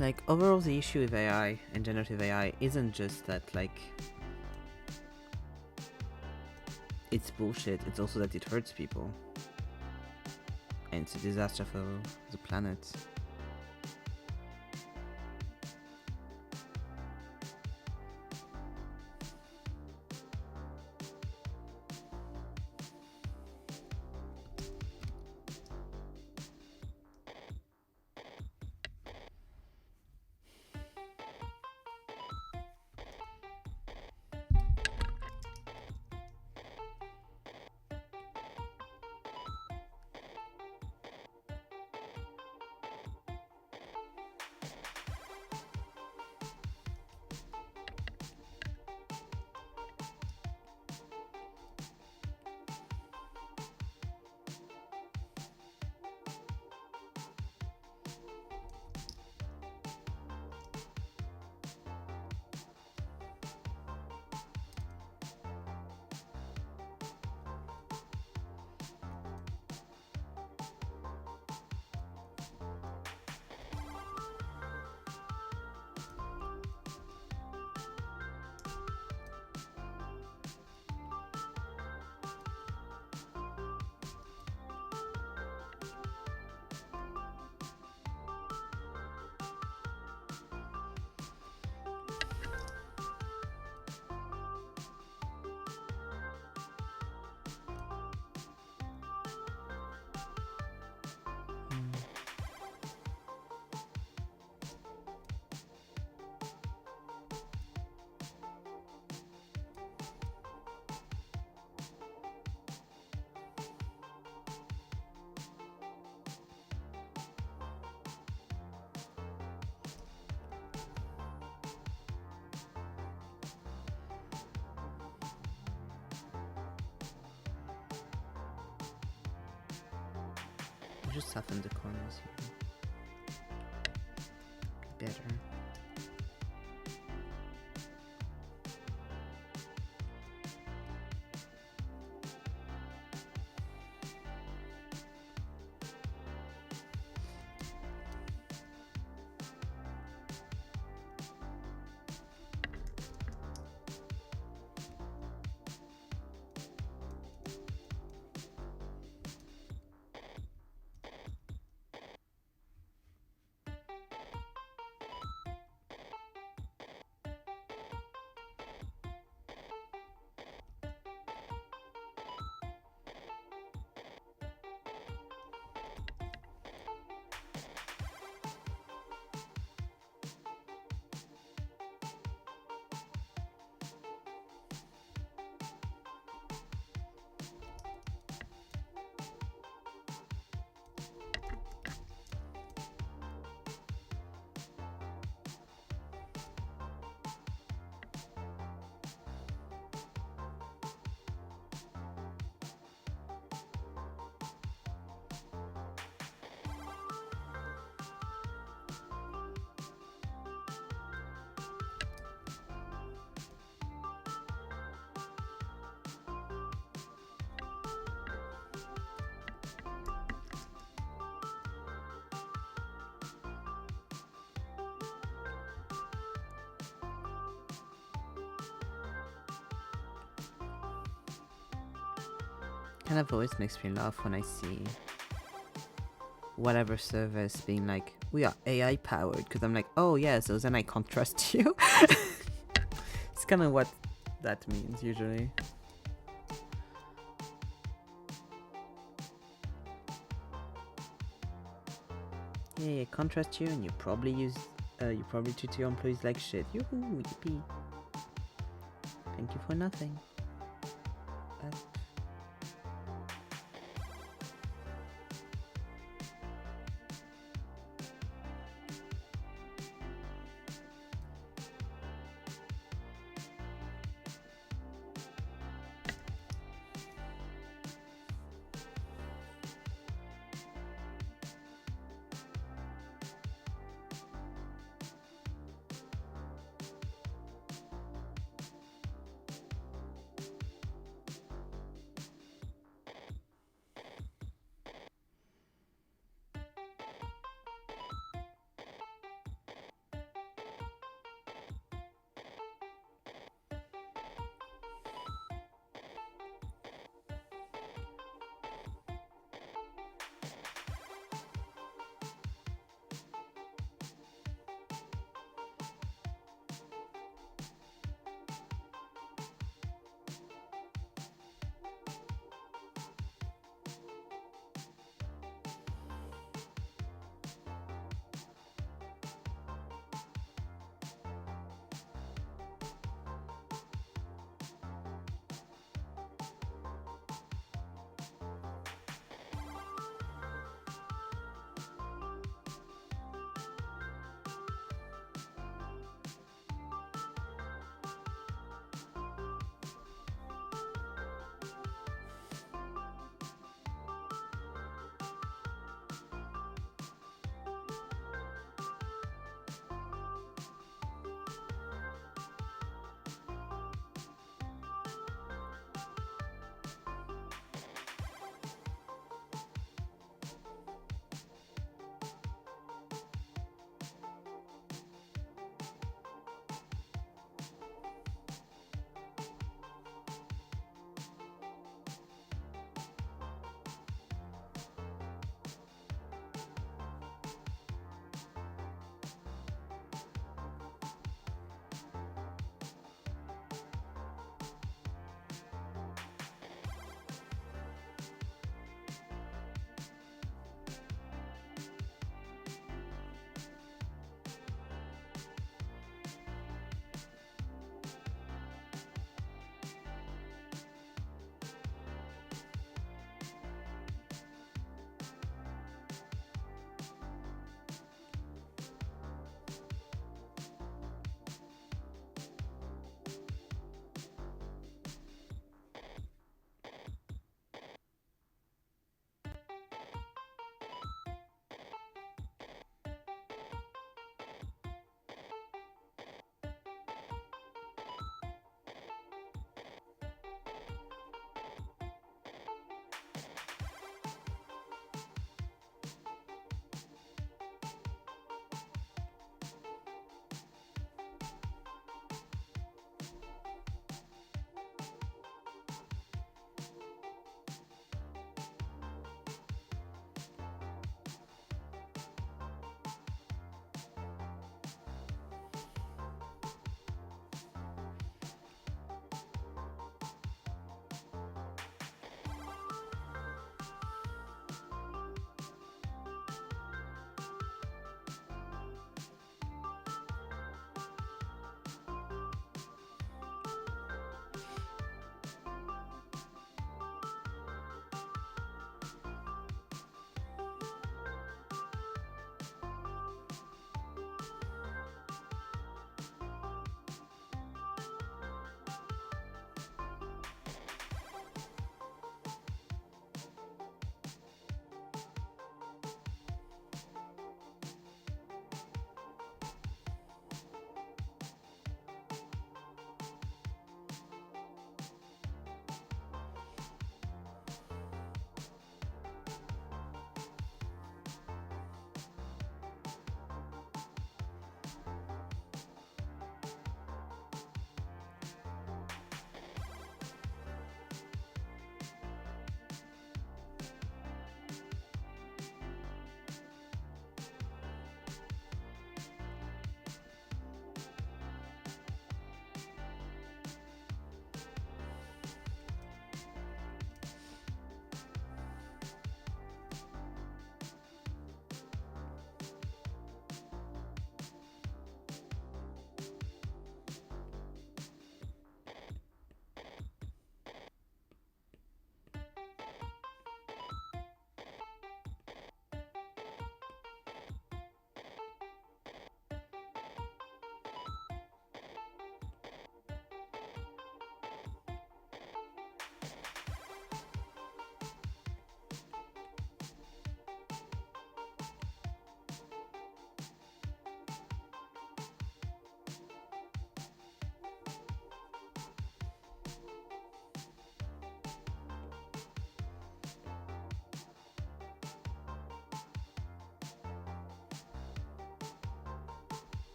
Like, overall, the issue with AI and generative AI isn't just that, like, it's bullshit, it's also that it hurts people. And it's a disaster for the planet. Just soften the corners here. Better. Kind of always makes me laugh when I see whatever service being like, we are AI powered, because I'm like, oh yeah, so then I can't trust you. It's kind of what that means usually. Yeah, I can't trust you, and you probably treat your employees like shit. Yoo-hoo, yippee. Thank you for nothing.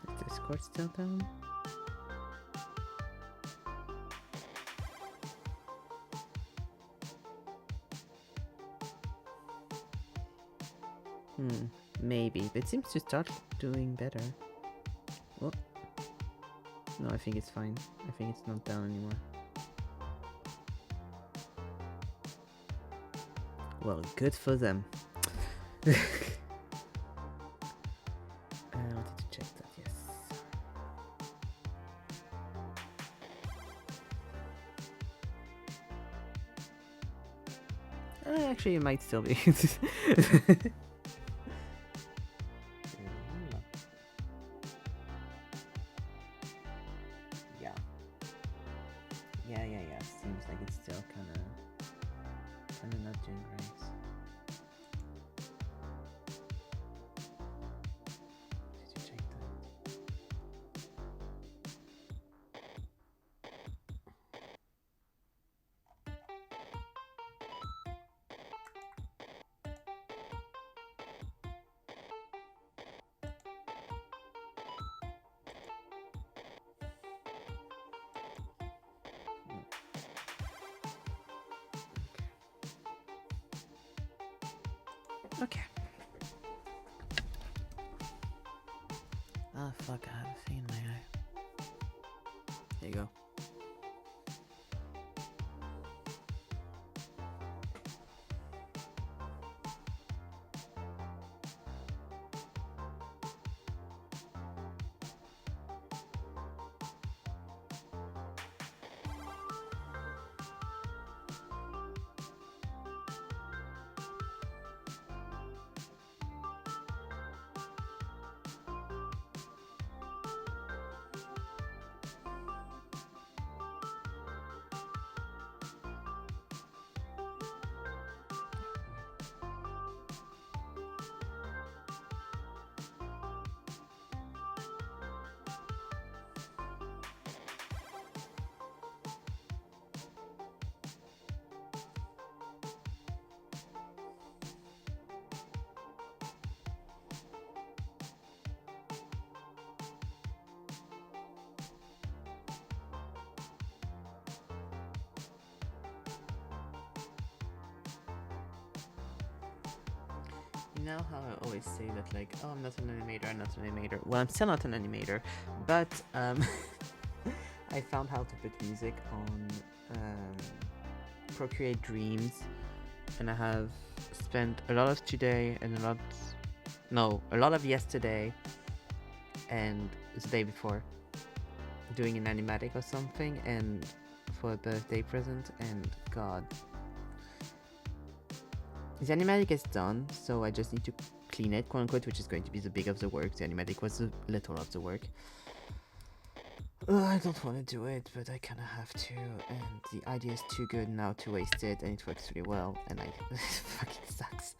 Is Discord still down? Maybe. It seems to start doing better. Oh. No, I think it's fine. I think it's not down anymore. Well, good for them. I wanted to check that, yes. Actually, it might still be. Yeah. Seems like it's still kind of not doing great. Did you check that? Okay. Oh fuck, I have a thing in my eye. There you go. You know how I always say that, like, oh, I'm not an animator. Well, I'm still not an animator, but I found how to put music on Procreate Dreams, and I have spent a lot of today and a lot of yesterday and the day before doing an animatic or something, and for a birthday present, and god. The animatic is done, so I just need to clean it, quote unquote, which is going to be the big of the work. The animatic was the little of the work. I don't want to do it, but I kind of have to, and the idea is too good now to waste it, and it works really well, and it fucking sucks.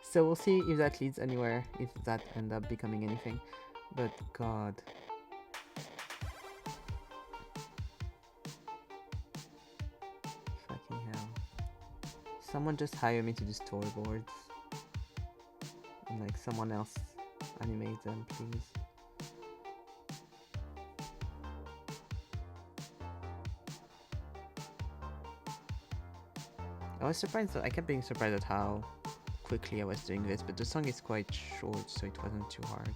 So we'll see if that leads anywhere, if that ends up becoming anything, but god. Fucking hell. Someone just hire me to do storyboards, and like someone else animate them, please. I was surprised though, I kept being surprised at how quickly I was doing this, but the song is quite short, so it wasn't too hard.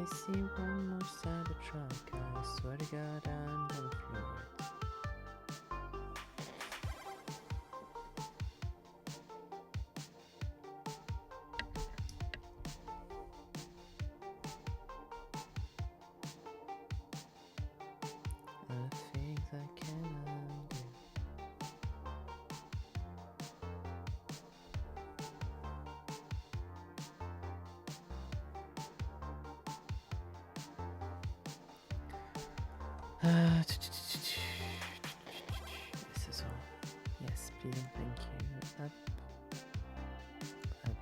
I see one more Cybertruck, I swear to God I'm gonna floor it. The things I cannot do. This is all. Yes, please and thank you. Up, up.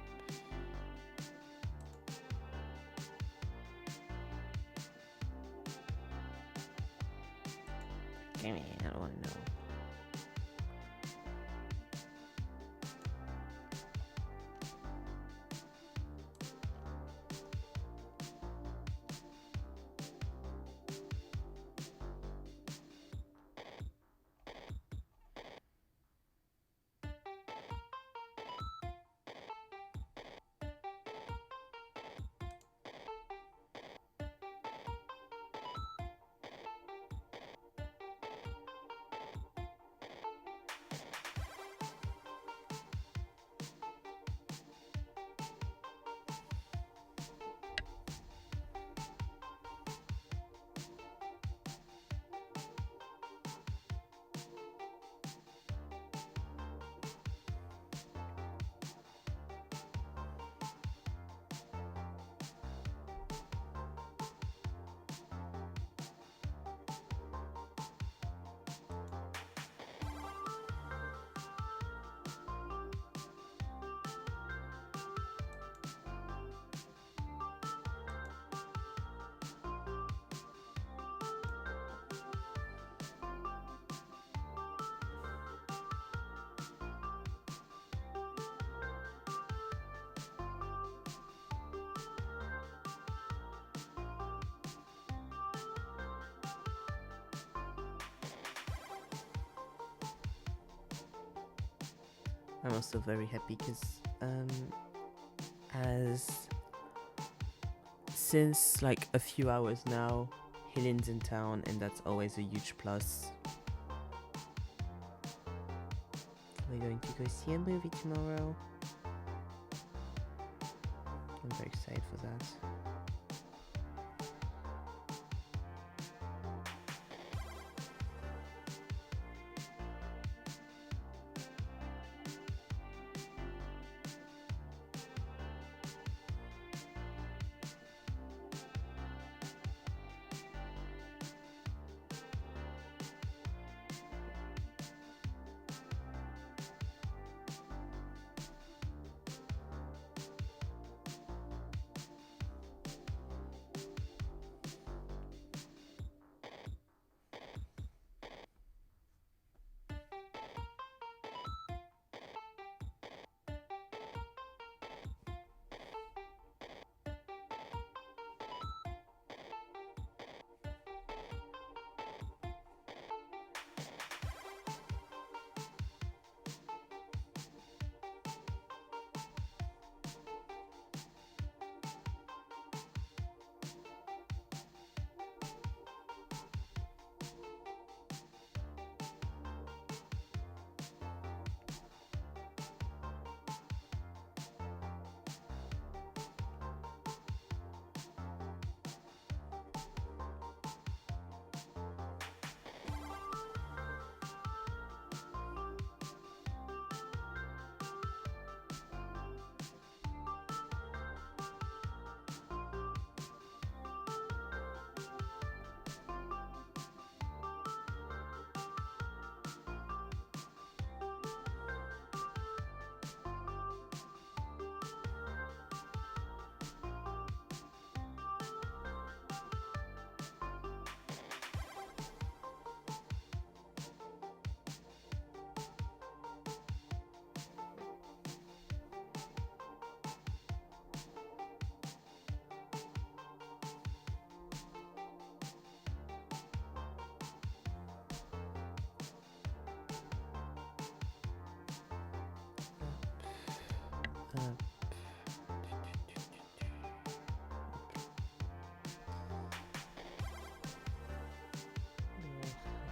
Give me, I don't want to know. I'm also very happy because as since like a few hours now, Helen's in town, and that's always a huge plus. We're going to go see a movie tomorrow. I'm very excited for that.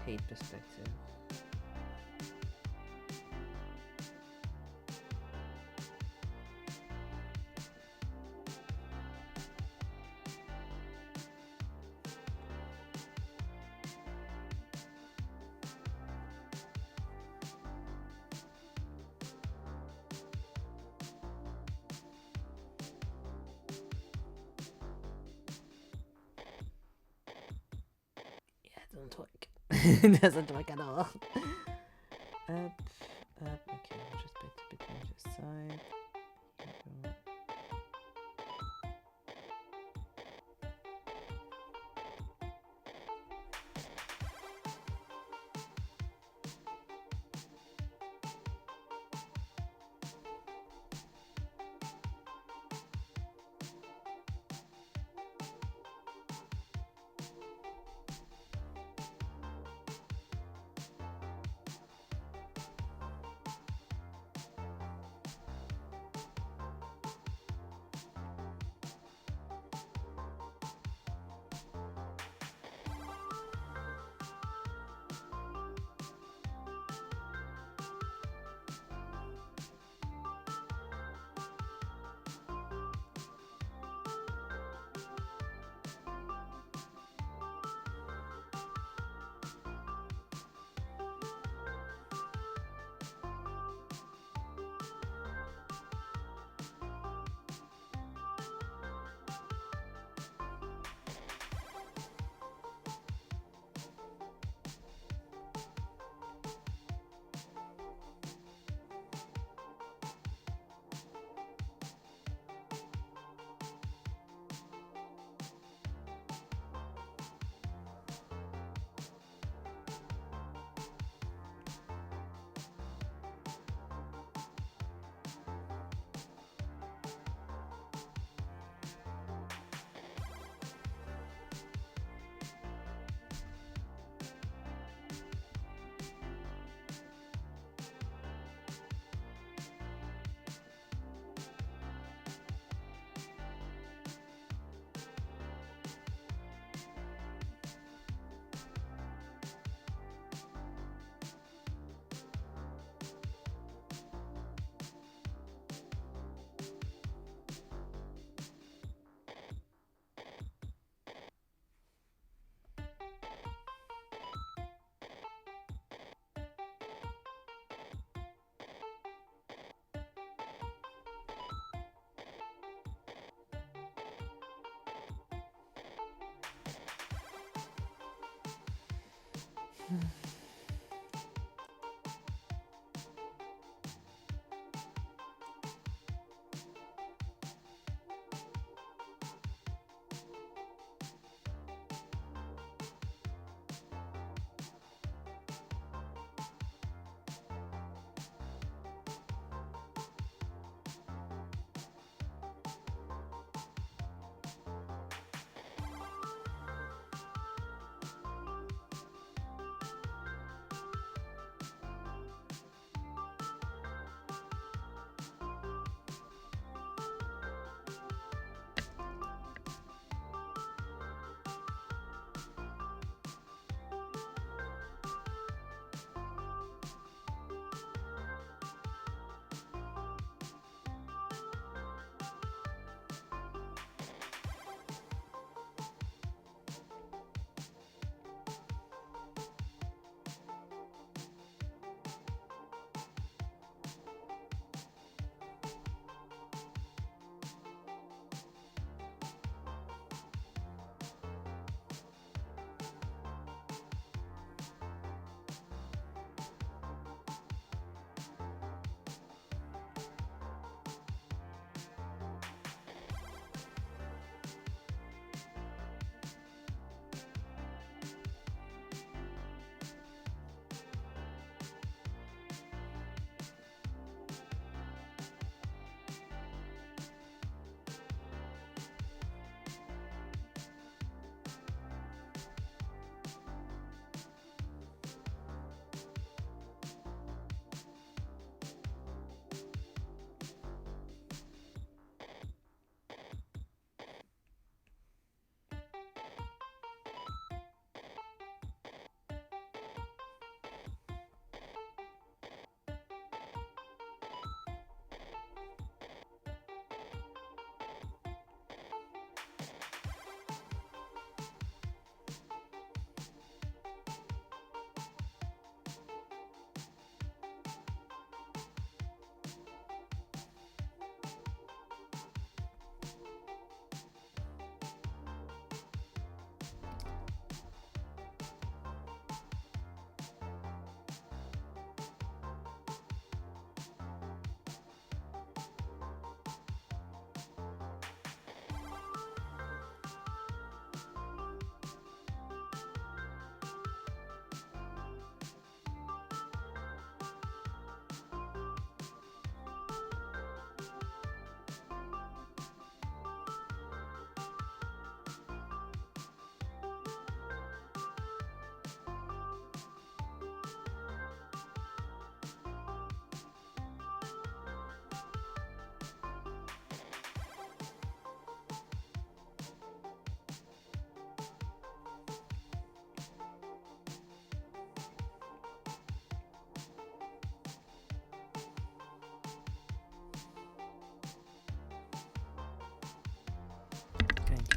hate perspective. Doesn't work. It doesn't work at all. Up, okay, just put it between the side.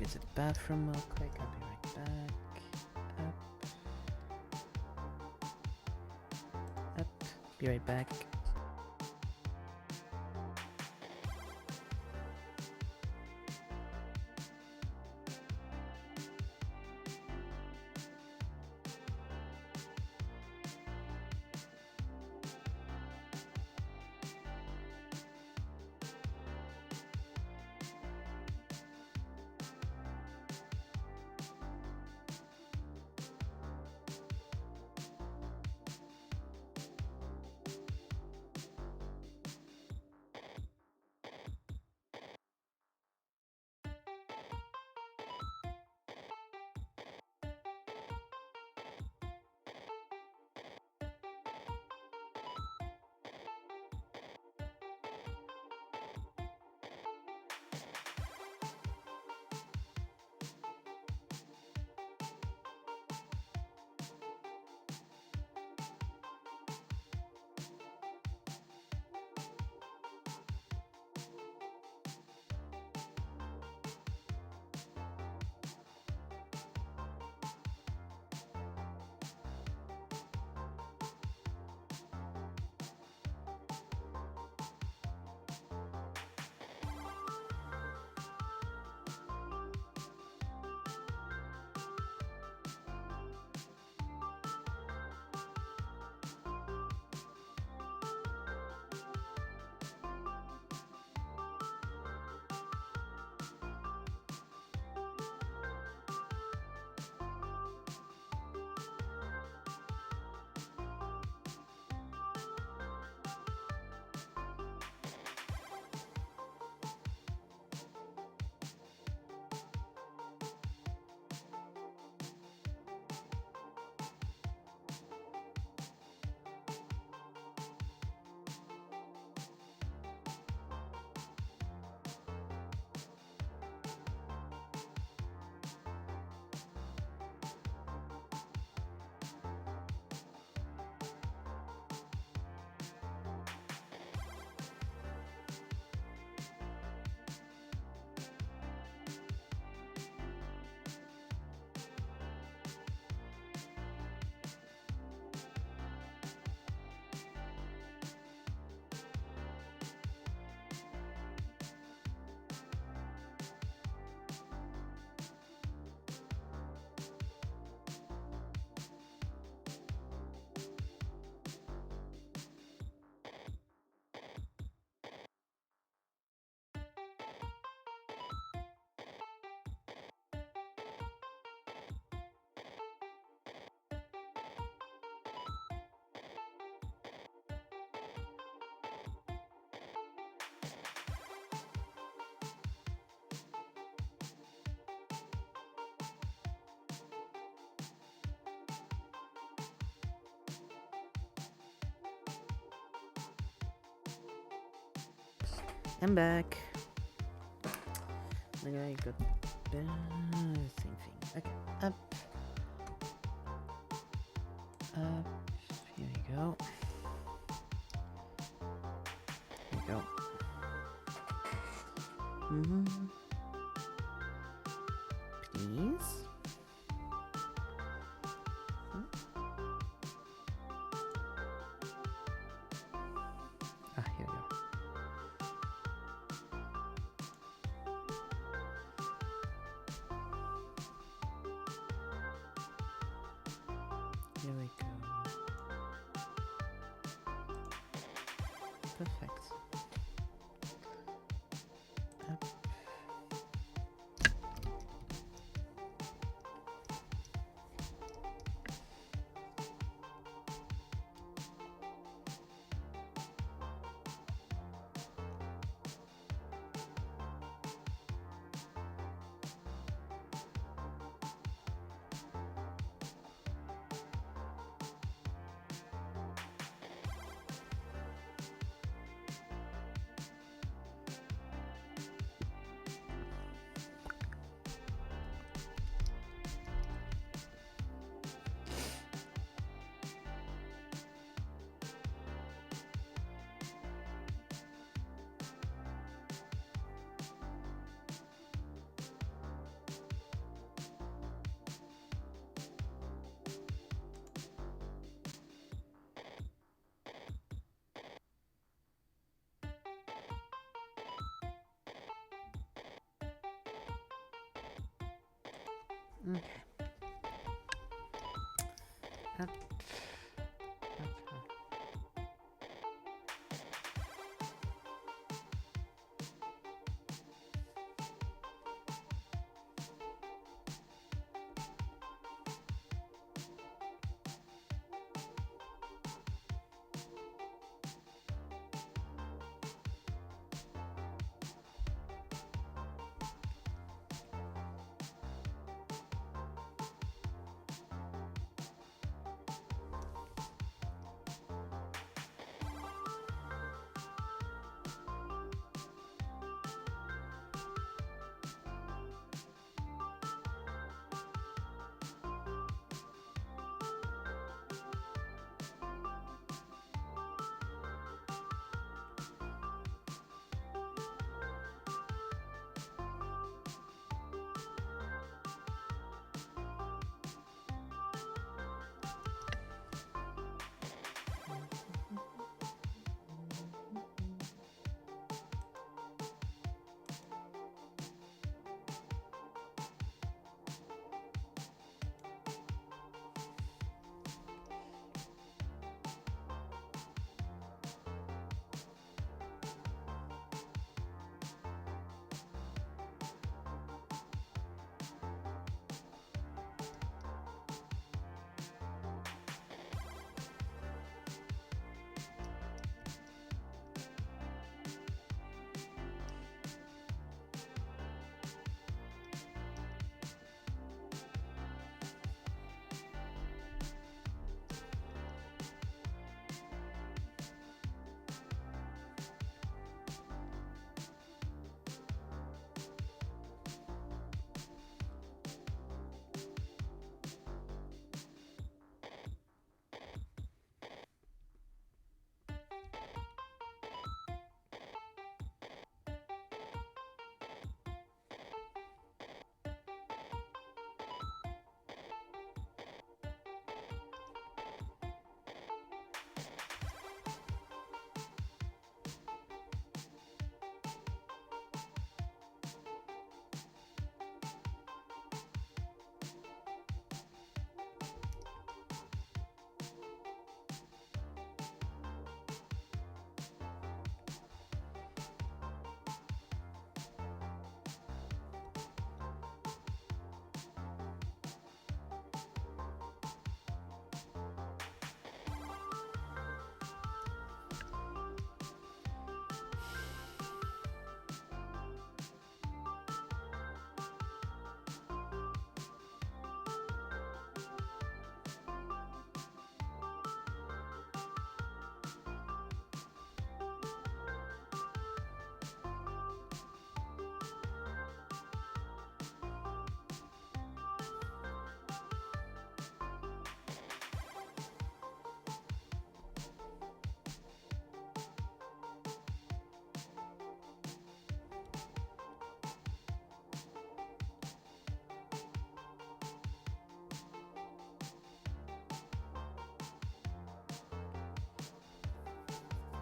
use the bathroom real quick. I'll be right back. Up. Be right back. I'm back. Okay, good. Same thing. Okay, up. Up. Here we go. Here we go. Please. Ah, here we go. Here we go. Perfect. Up. Okay. Up.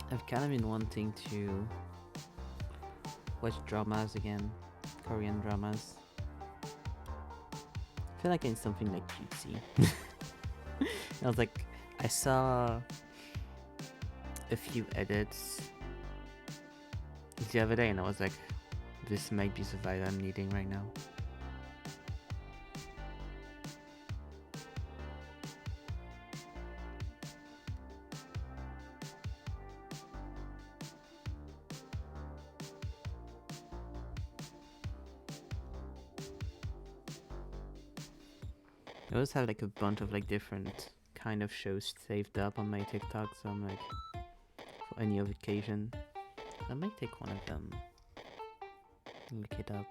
I've kind of been wanting to watch dramas again, Korean dramas. I feel like it's something like cutesy. I was like, I saw a few edits the other day and I was like, this might be the vibe I'm needing right now. I always have like a bunch of like different kind of shows saved up on my TikTok, so I'm like, for any occasion, I might take one of them, look it up.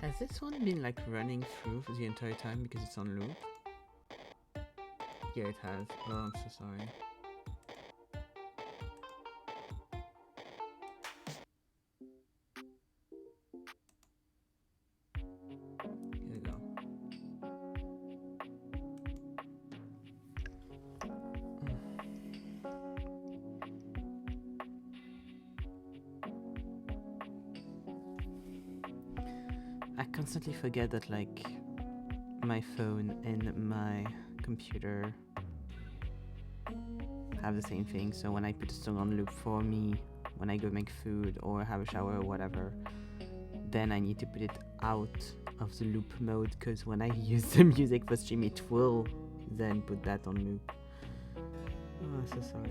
Has this one been like running through for the entire time because it's on loop? Yeah, it has. Oh, I'm so sorry. Here we go. I constantly forget that like my phone and my computer have the same thing. So when I put a song on loop for me, when I go make food or have a shower or whatever, then I need to put it out of the loop mode, because when I use the music for stream, it will then put that on loop. Oh, so sorry.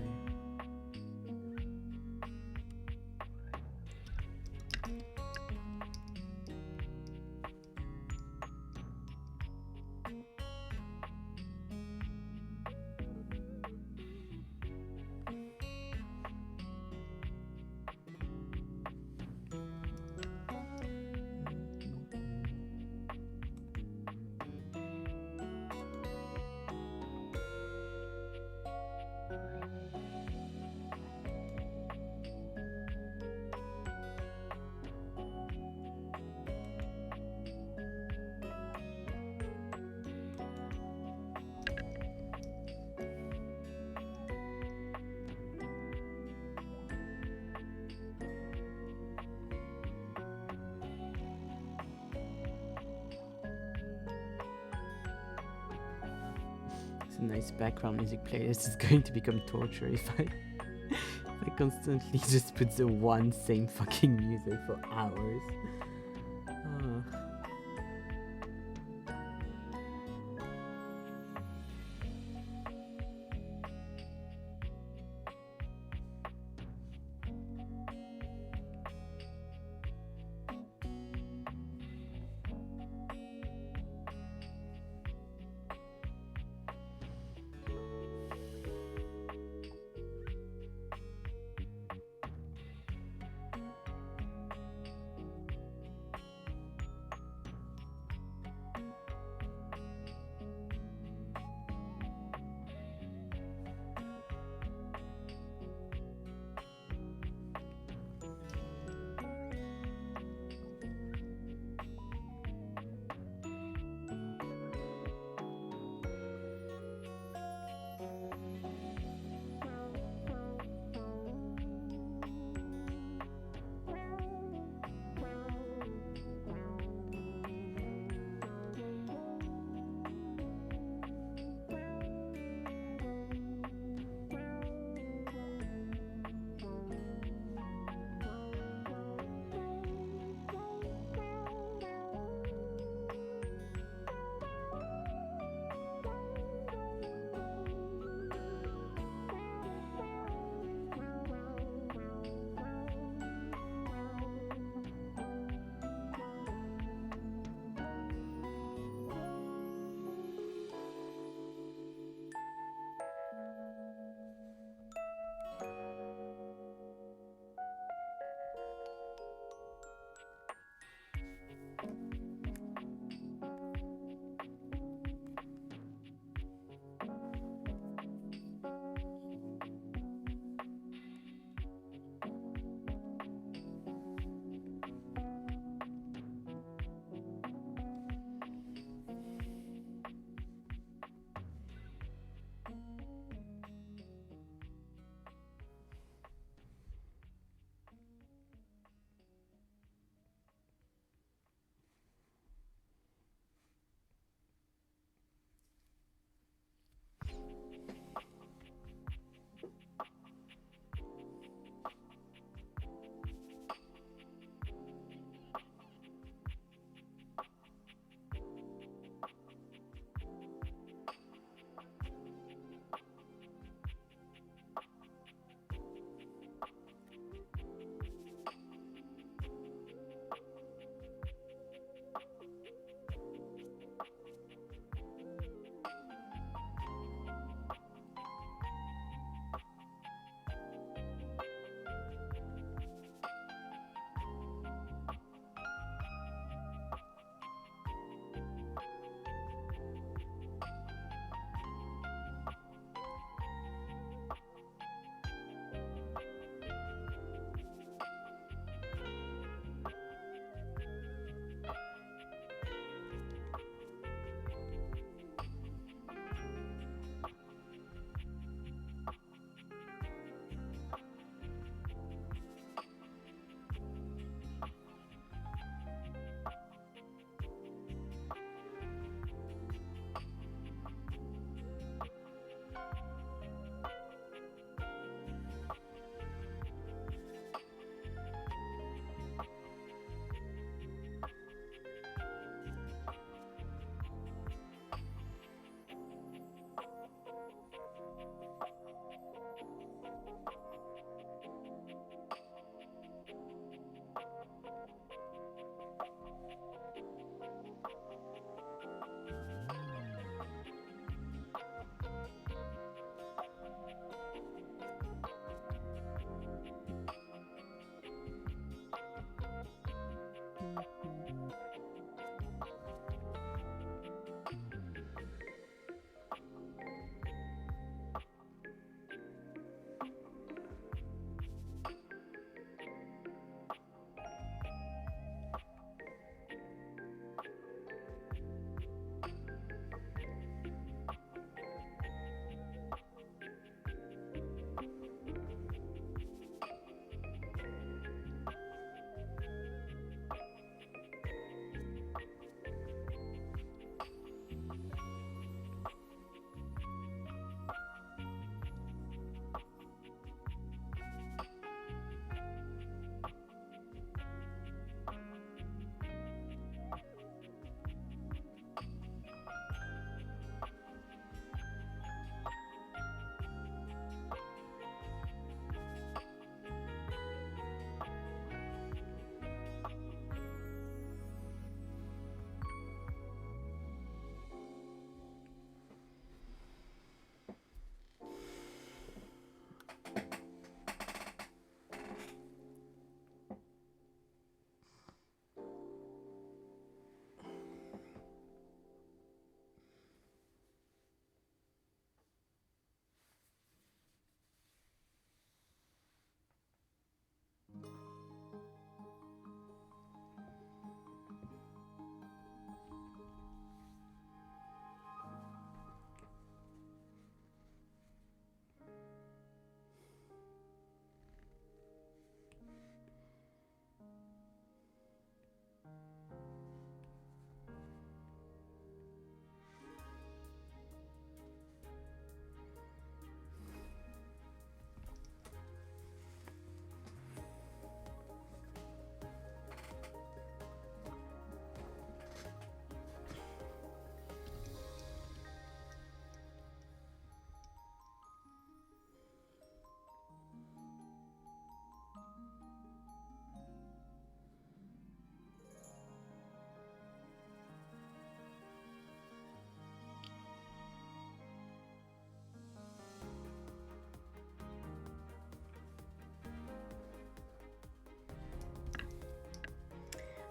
It's a nice background music playlist. It's going to become torture if I constantly just put the one same fucking music for hours. Oh.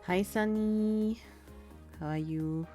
Hi, Sunny. How are you?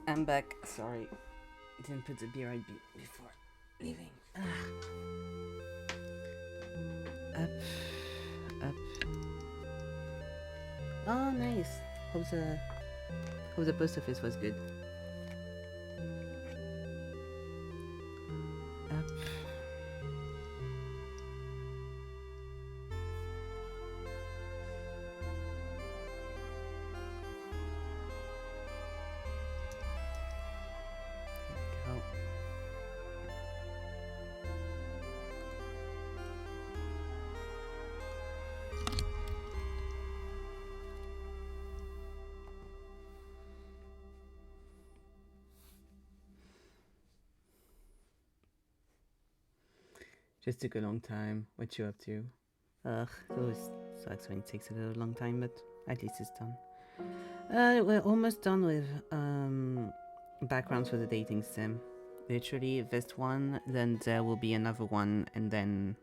I'm back. Sorry, didn't put the beer right before leaving. Up, up. Oh, nice. Hope the post office was good. Up. Go. Just took a long time. What you up to? Ugh, it always sucks when it takes a little long time, but at least it's done. We're almost done with backgrounds for the dating sim. Literally, this one, then there will be another one, and then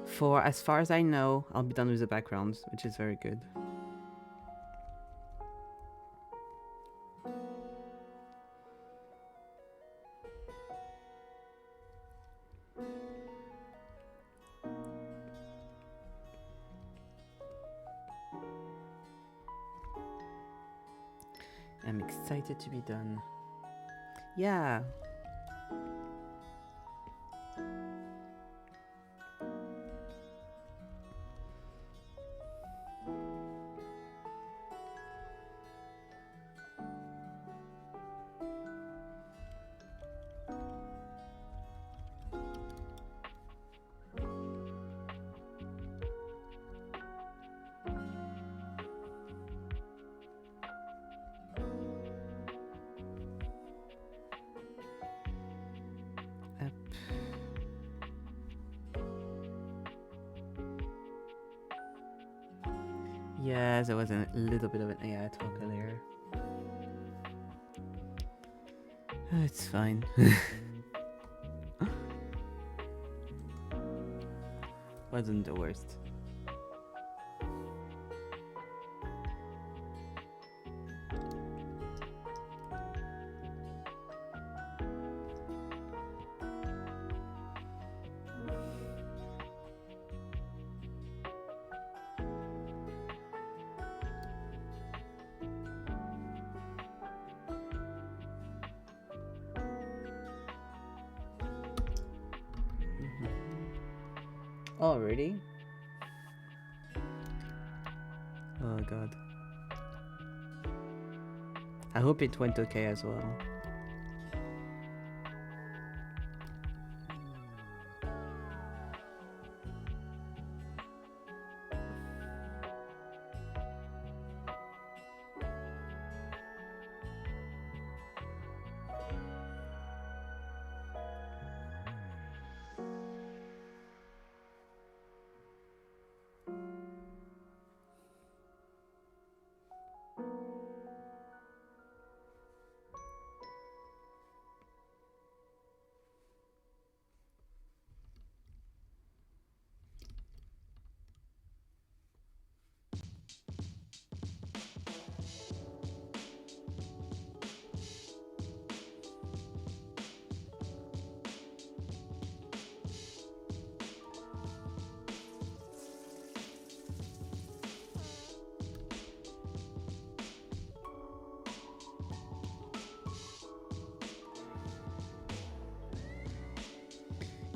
for as far as I know, I'll be done with the backgrounds, which is very good. I'm excited to be done. Yeah. Yeah, there was a little bit of an AI talk earlier. It's fine. Wasn't the worst. Already? Oh god. I hope it went okay as well.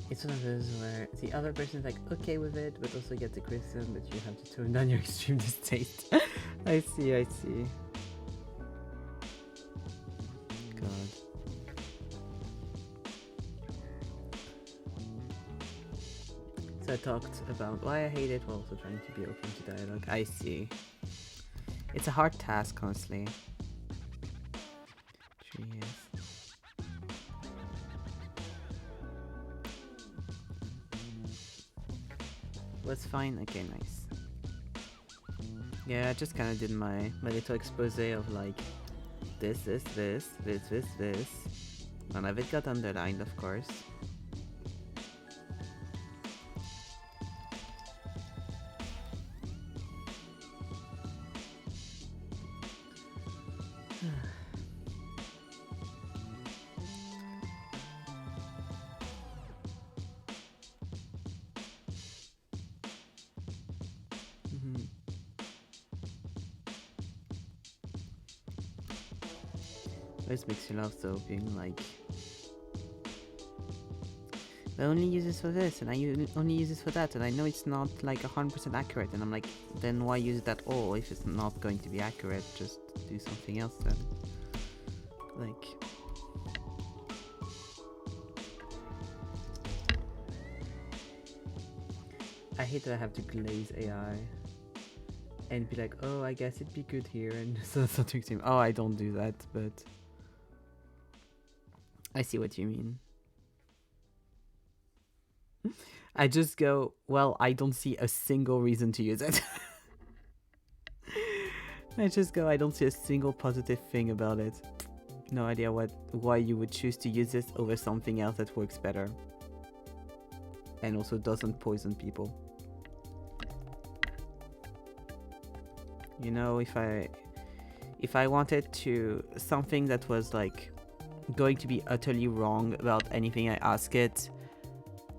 It's one of those where the other person's like okay with it, but also gets the criticism, but you have to tone down your extreme distaste. I see. God. So I talked about why I hate it while also trying to be open to dialogue. I see. It's a hard task, honestly. 3 years. Was fine. Okay, nice. Yeah, I just kind of did my little expose of like this. None of it got underlined, of course. This makes you laugh though, being like, I only use this for this, and only use this for that, and I know it's not like 100% accurate, and I'm like, then why use it at all if it's not going to be accurate? Just do something else then. Like, I hate that I have to glaze AI and be like, oh, I guess it'd be good here, and so something to him. Oh, I don't do that, but I see what you mean. I just go, well, I don't see a single reason to use it. I just go, I don't see a single positive thing about it. No idea why you would choose to use this over something else that works better. And also doesn't poison people. You know, if I wanted to, something that was like going to be utterly wrong about anything I ask it,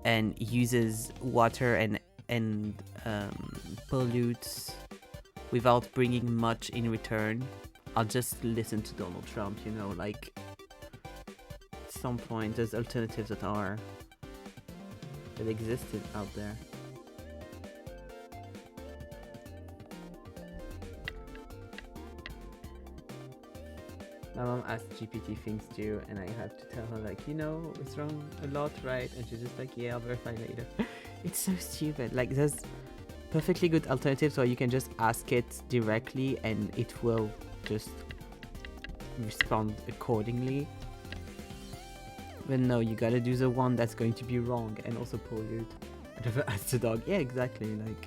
and uses water and pollutes without bringing much in return, I'll just listen to Donald Trump, you know, like, at some point there's alternatives that existed out there. My mom asked GPT things too, and I had to tell her, like, you know, it's wrong a lot, right? And she's just like, yeah, I'll verify later. It's so stupid. Like, there's perfectly good alternatives where you can just ask it directly and it will just respond accordingly. But no, you gotta do the one that's going to be wrong and also pollute. I never asked the dog. Yeah, exactly. Like,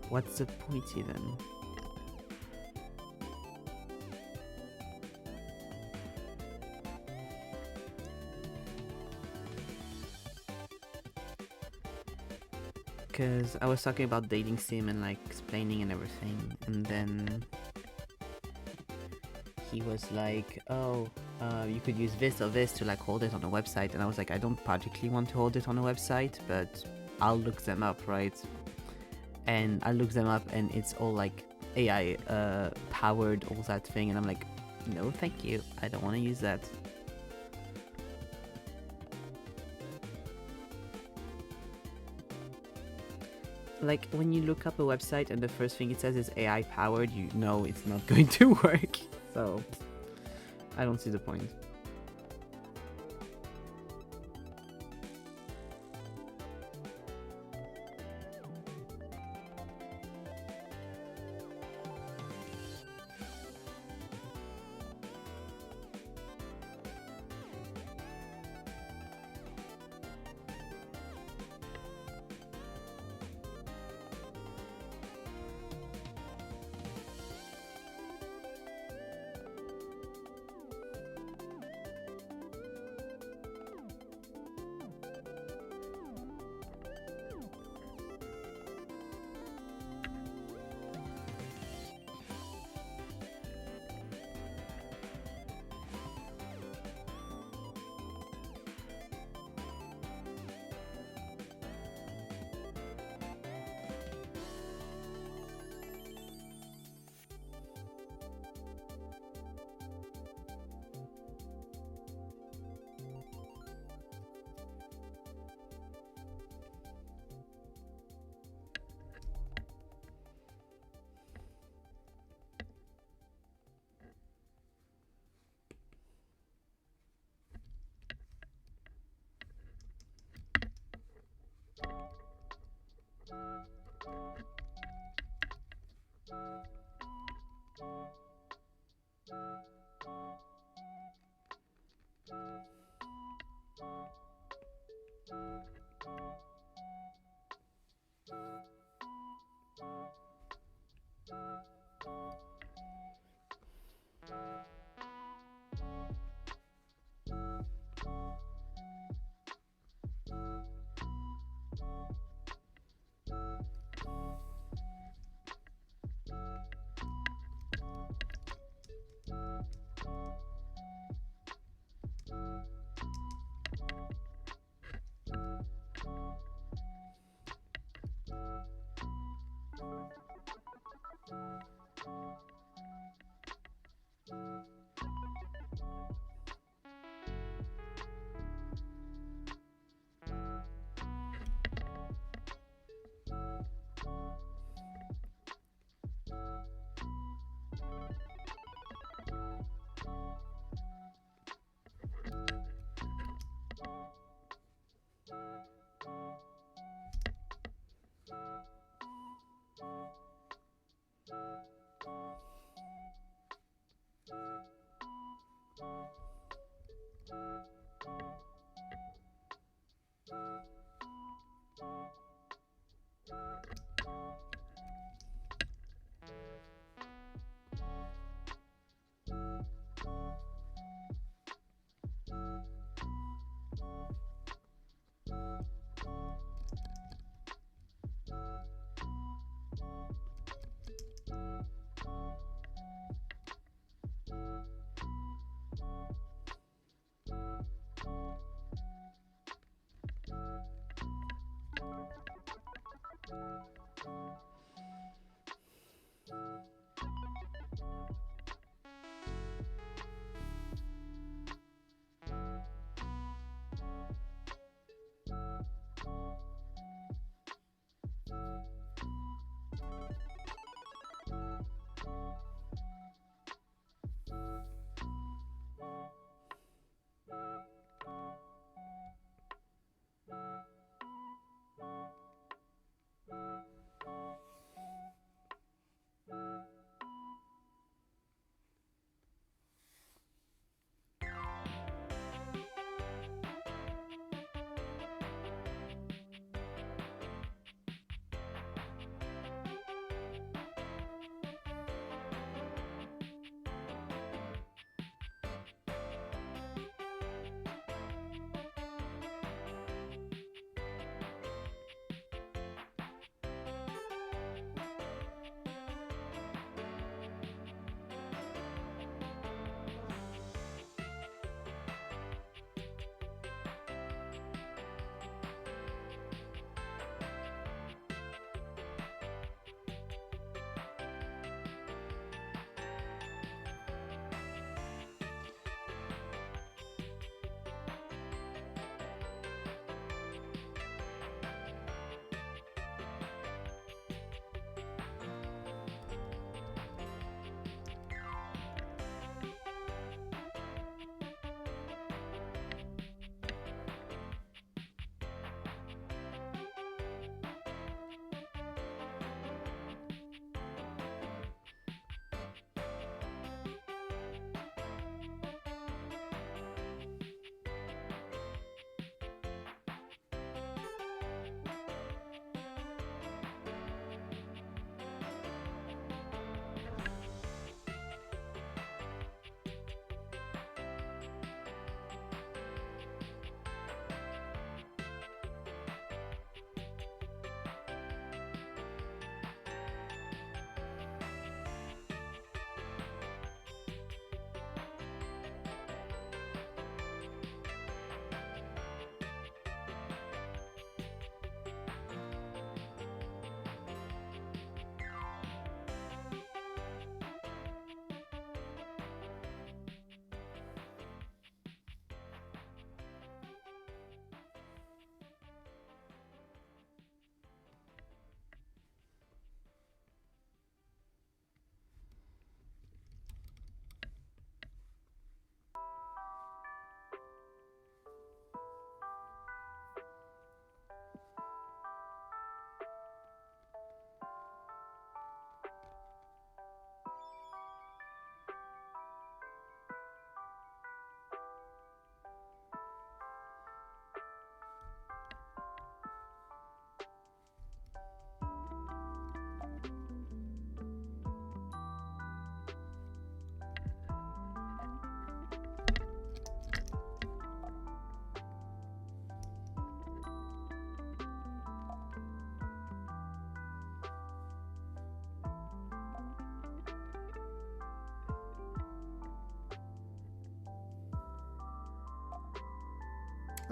what's the point even? Because I was talking about dating sim and like explaining and everything, and then he was like, oh, you could use this or this to like hold it on a website, and I was like, I don't particularly want to hold it on a website, but I'll look them up, right? And I look them up and it's all like AI powered, all that thing, and I'm like, no thank you, I don't want to use that. Like, when you look up a website and the first thing it says is AI powered, you know it's not going to work. So I don't see the point.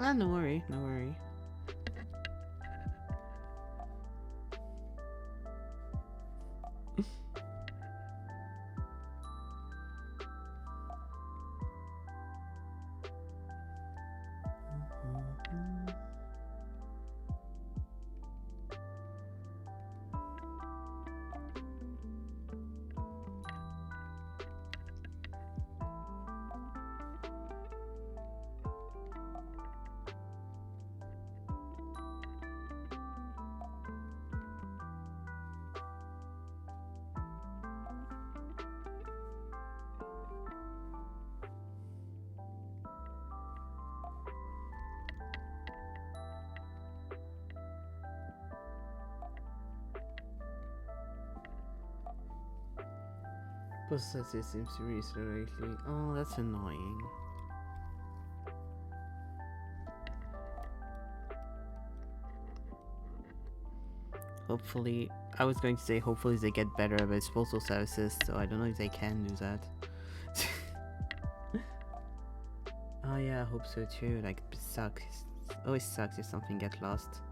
Ah, no worry, no worry. Processor seems to be slow lately. Oh, that's annoying. Hopefully, I was going to say hopefully they get better about disposal services, so I don't know if they can do that. Oh yeah, I hope so too. Like, it sucks. It always sucks if something gets lost.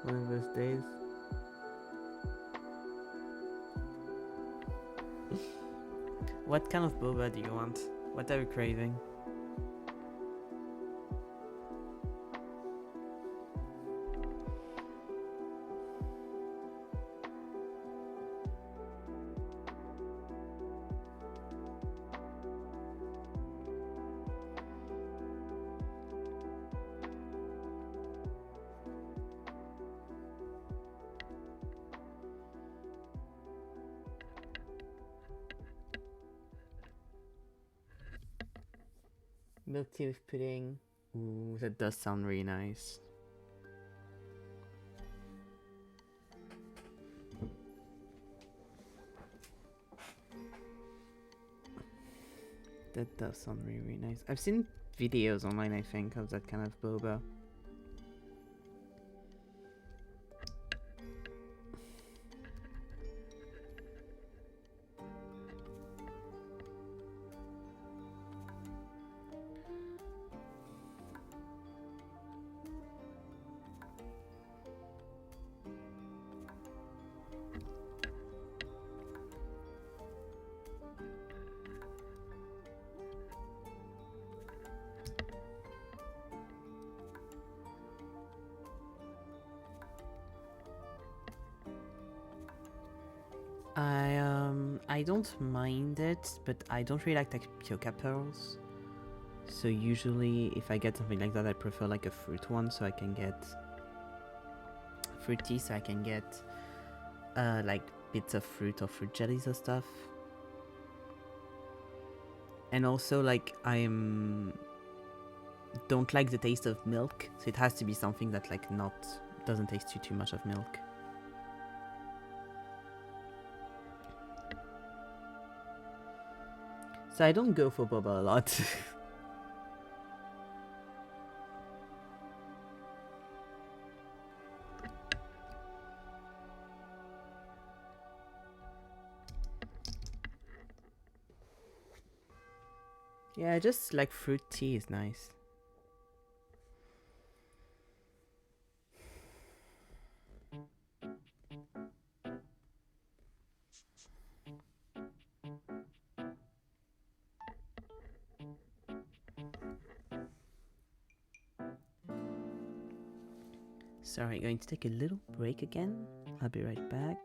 One of those days. What kind of boba do you want? What are you craving? Milk tea with pudding. Ooh, that does sound really nice. That does sound really, really nice. I've seen videos online, I think, of that kind of boba. I don't mind it, but I don't really like tapioca pearls. So usually, if I get something like that, I prefer like a fruit one, so I can get fruity, so I can get like bits of fruit or fruit jellies or stuff. And also, like, don't like the taste of milk, so it has to be something that like doesn't taste too much of milk. So I don't go for boba a lot. Yeah, just like fruit tea is nice. Sorry, going to take a little break again. I'll be right back.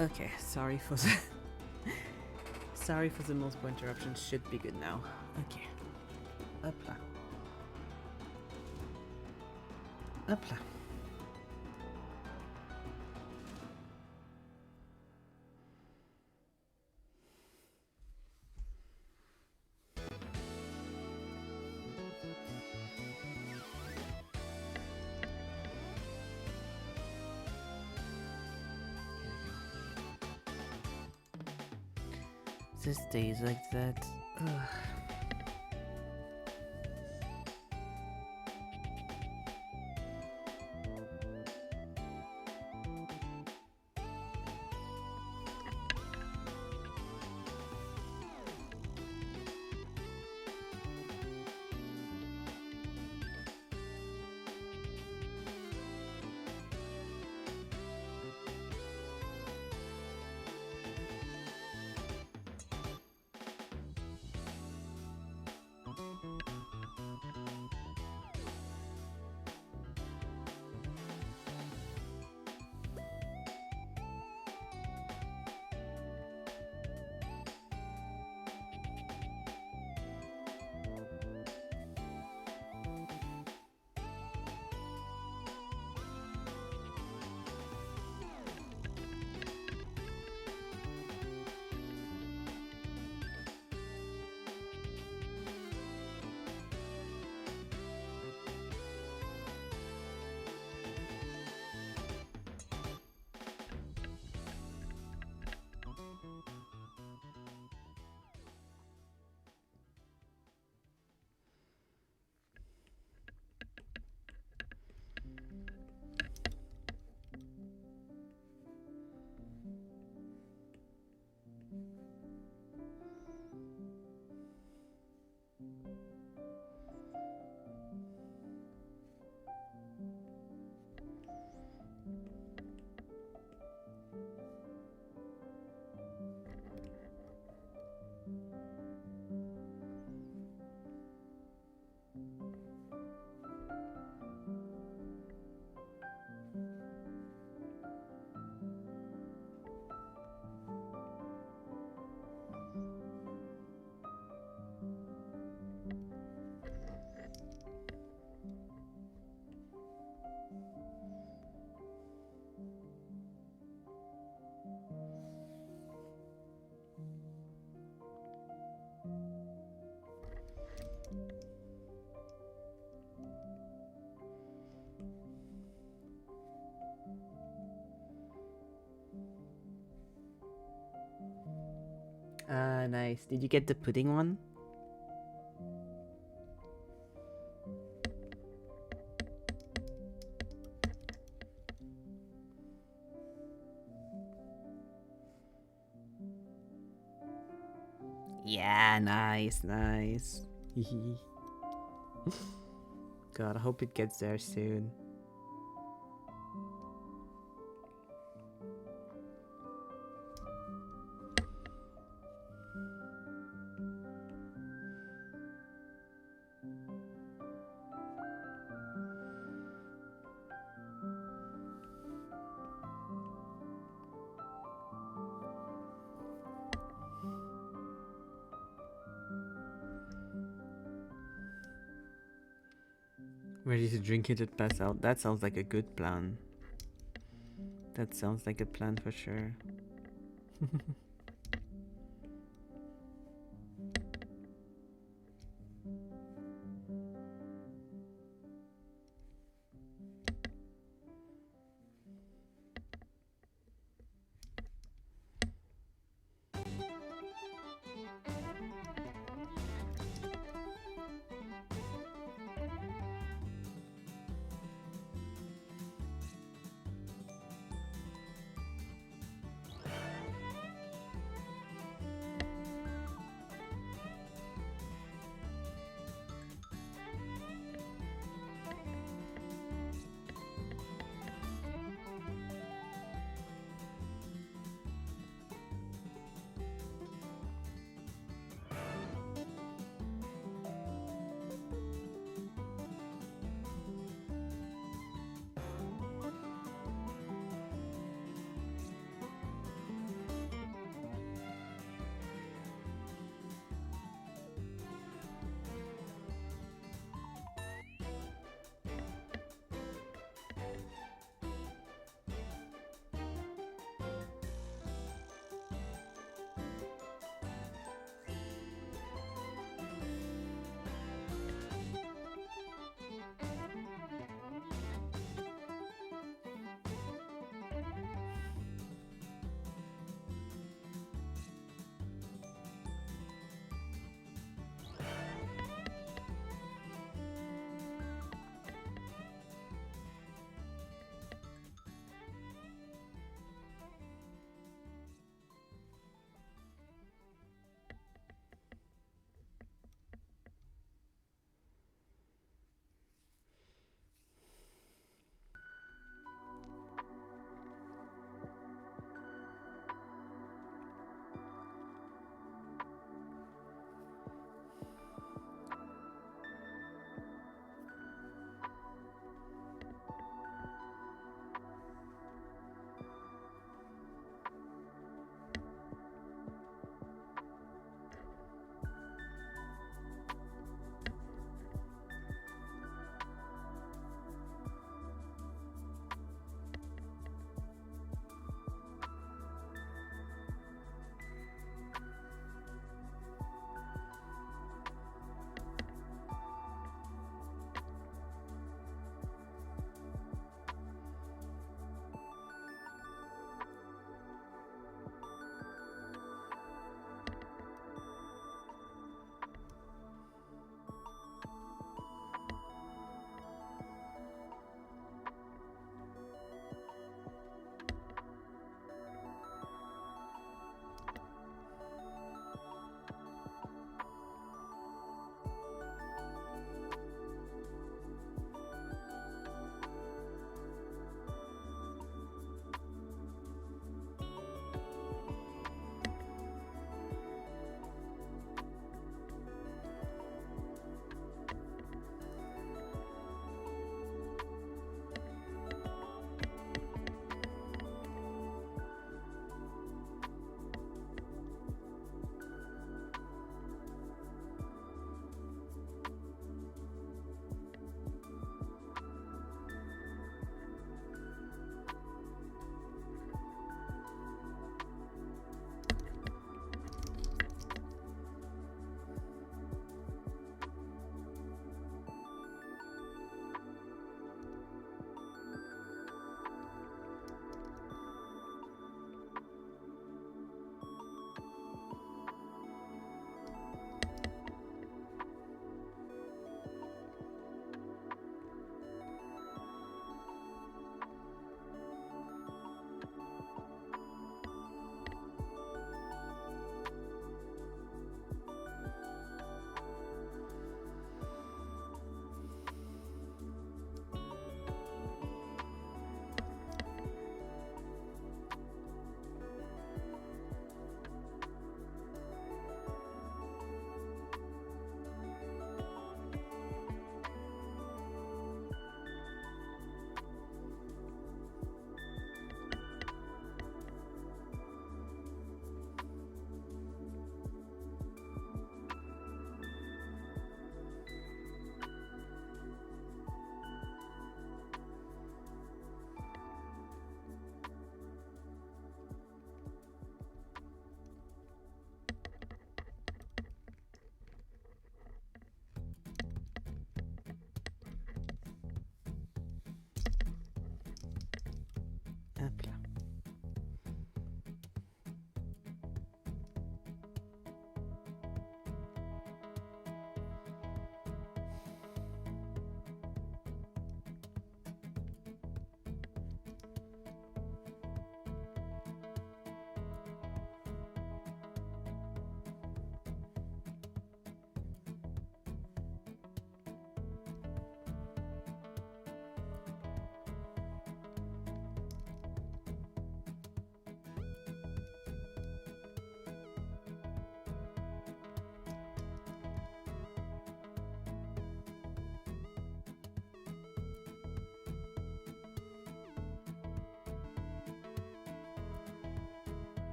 Okay, sorry for the sorry for the multiple interruptions. Should be good now. Okay. Hop là. Hop là. This stays like that. Ugh. Ah, nice. Did you get the pudding one? Yeah, nice, nice. God, I hope it gets there soon. Ready to drink it and pass out. That sounds like a good plan. That sounds like a plan for sure.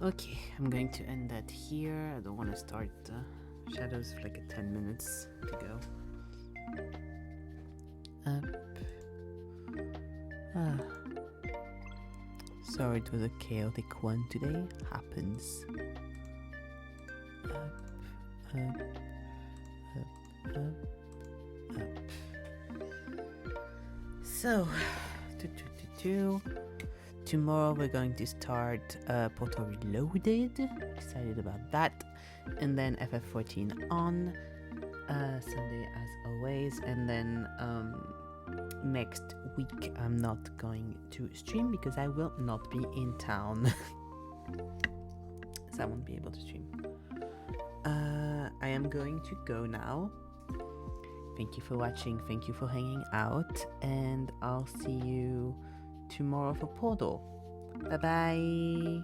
Okay, I'm going to end that here. I don't want to start shadows for like 10 minutes to go. Up. Sorry, it was a chaotic one today. Happens. Up, up, up, up, up. So, tomorrow we're going to start Portal Reloaded. Excited about that. And then FF14 on Sunday as always. And then next week I'm not going to stream because I will not be in town. So I won't be able to stream. I am going to go now. Thank you for watching, thank you for hanging out, and I'll see you tomorrow for Portal. Bye bye!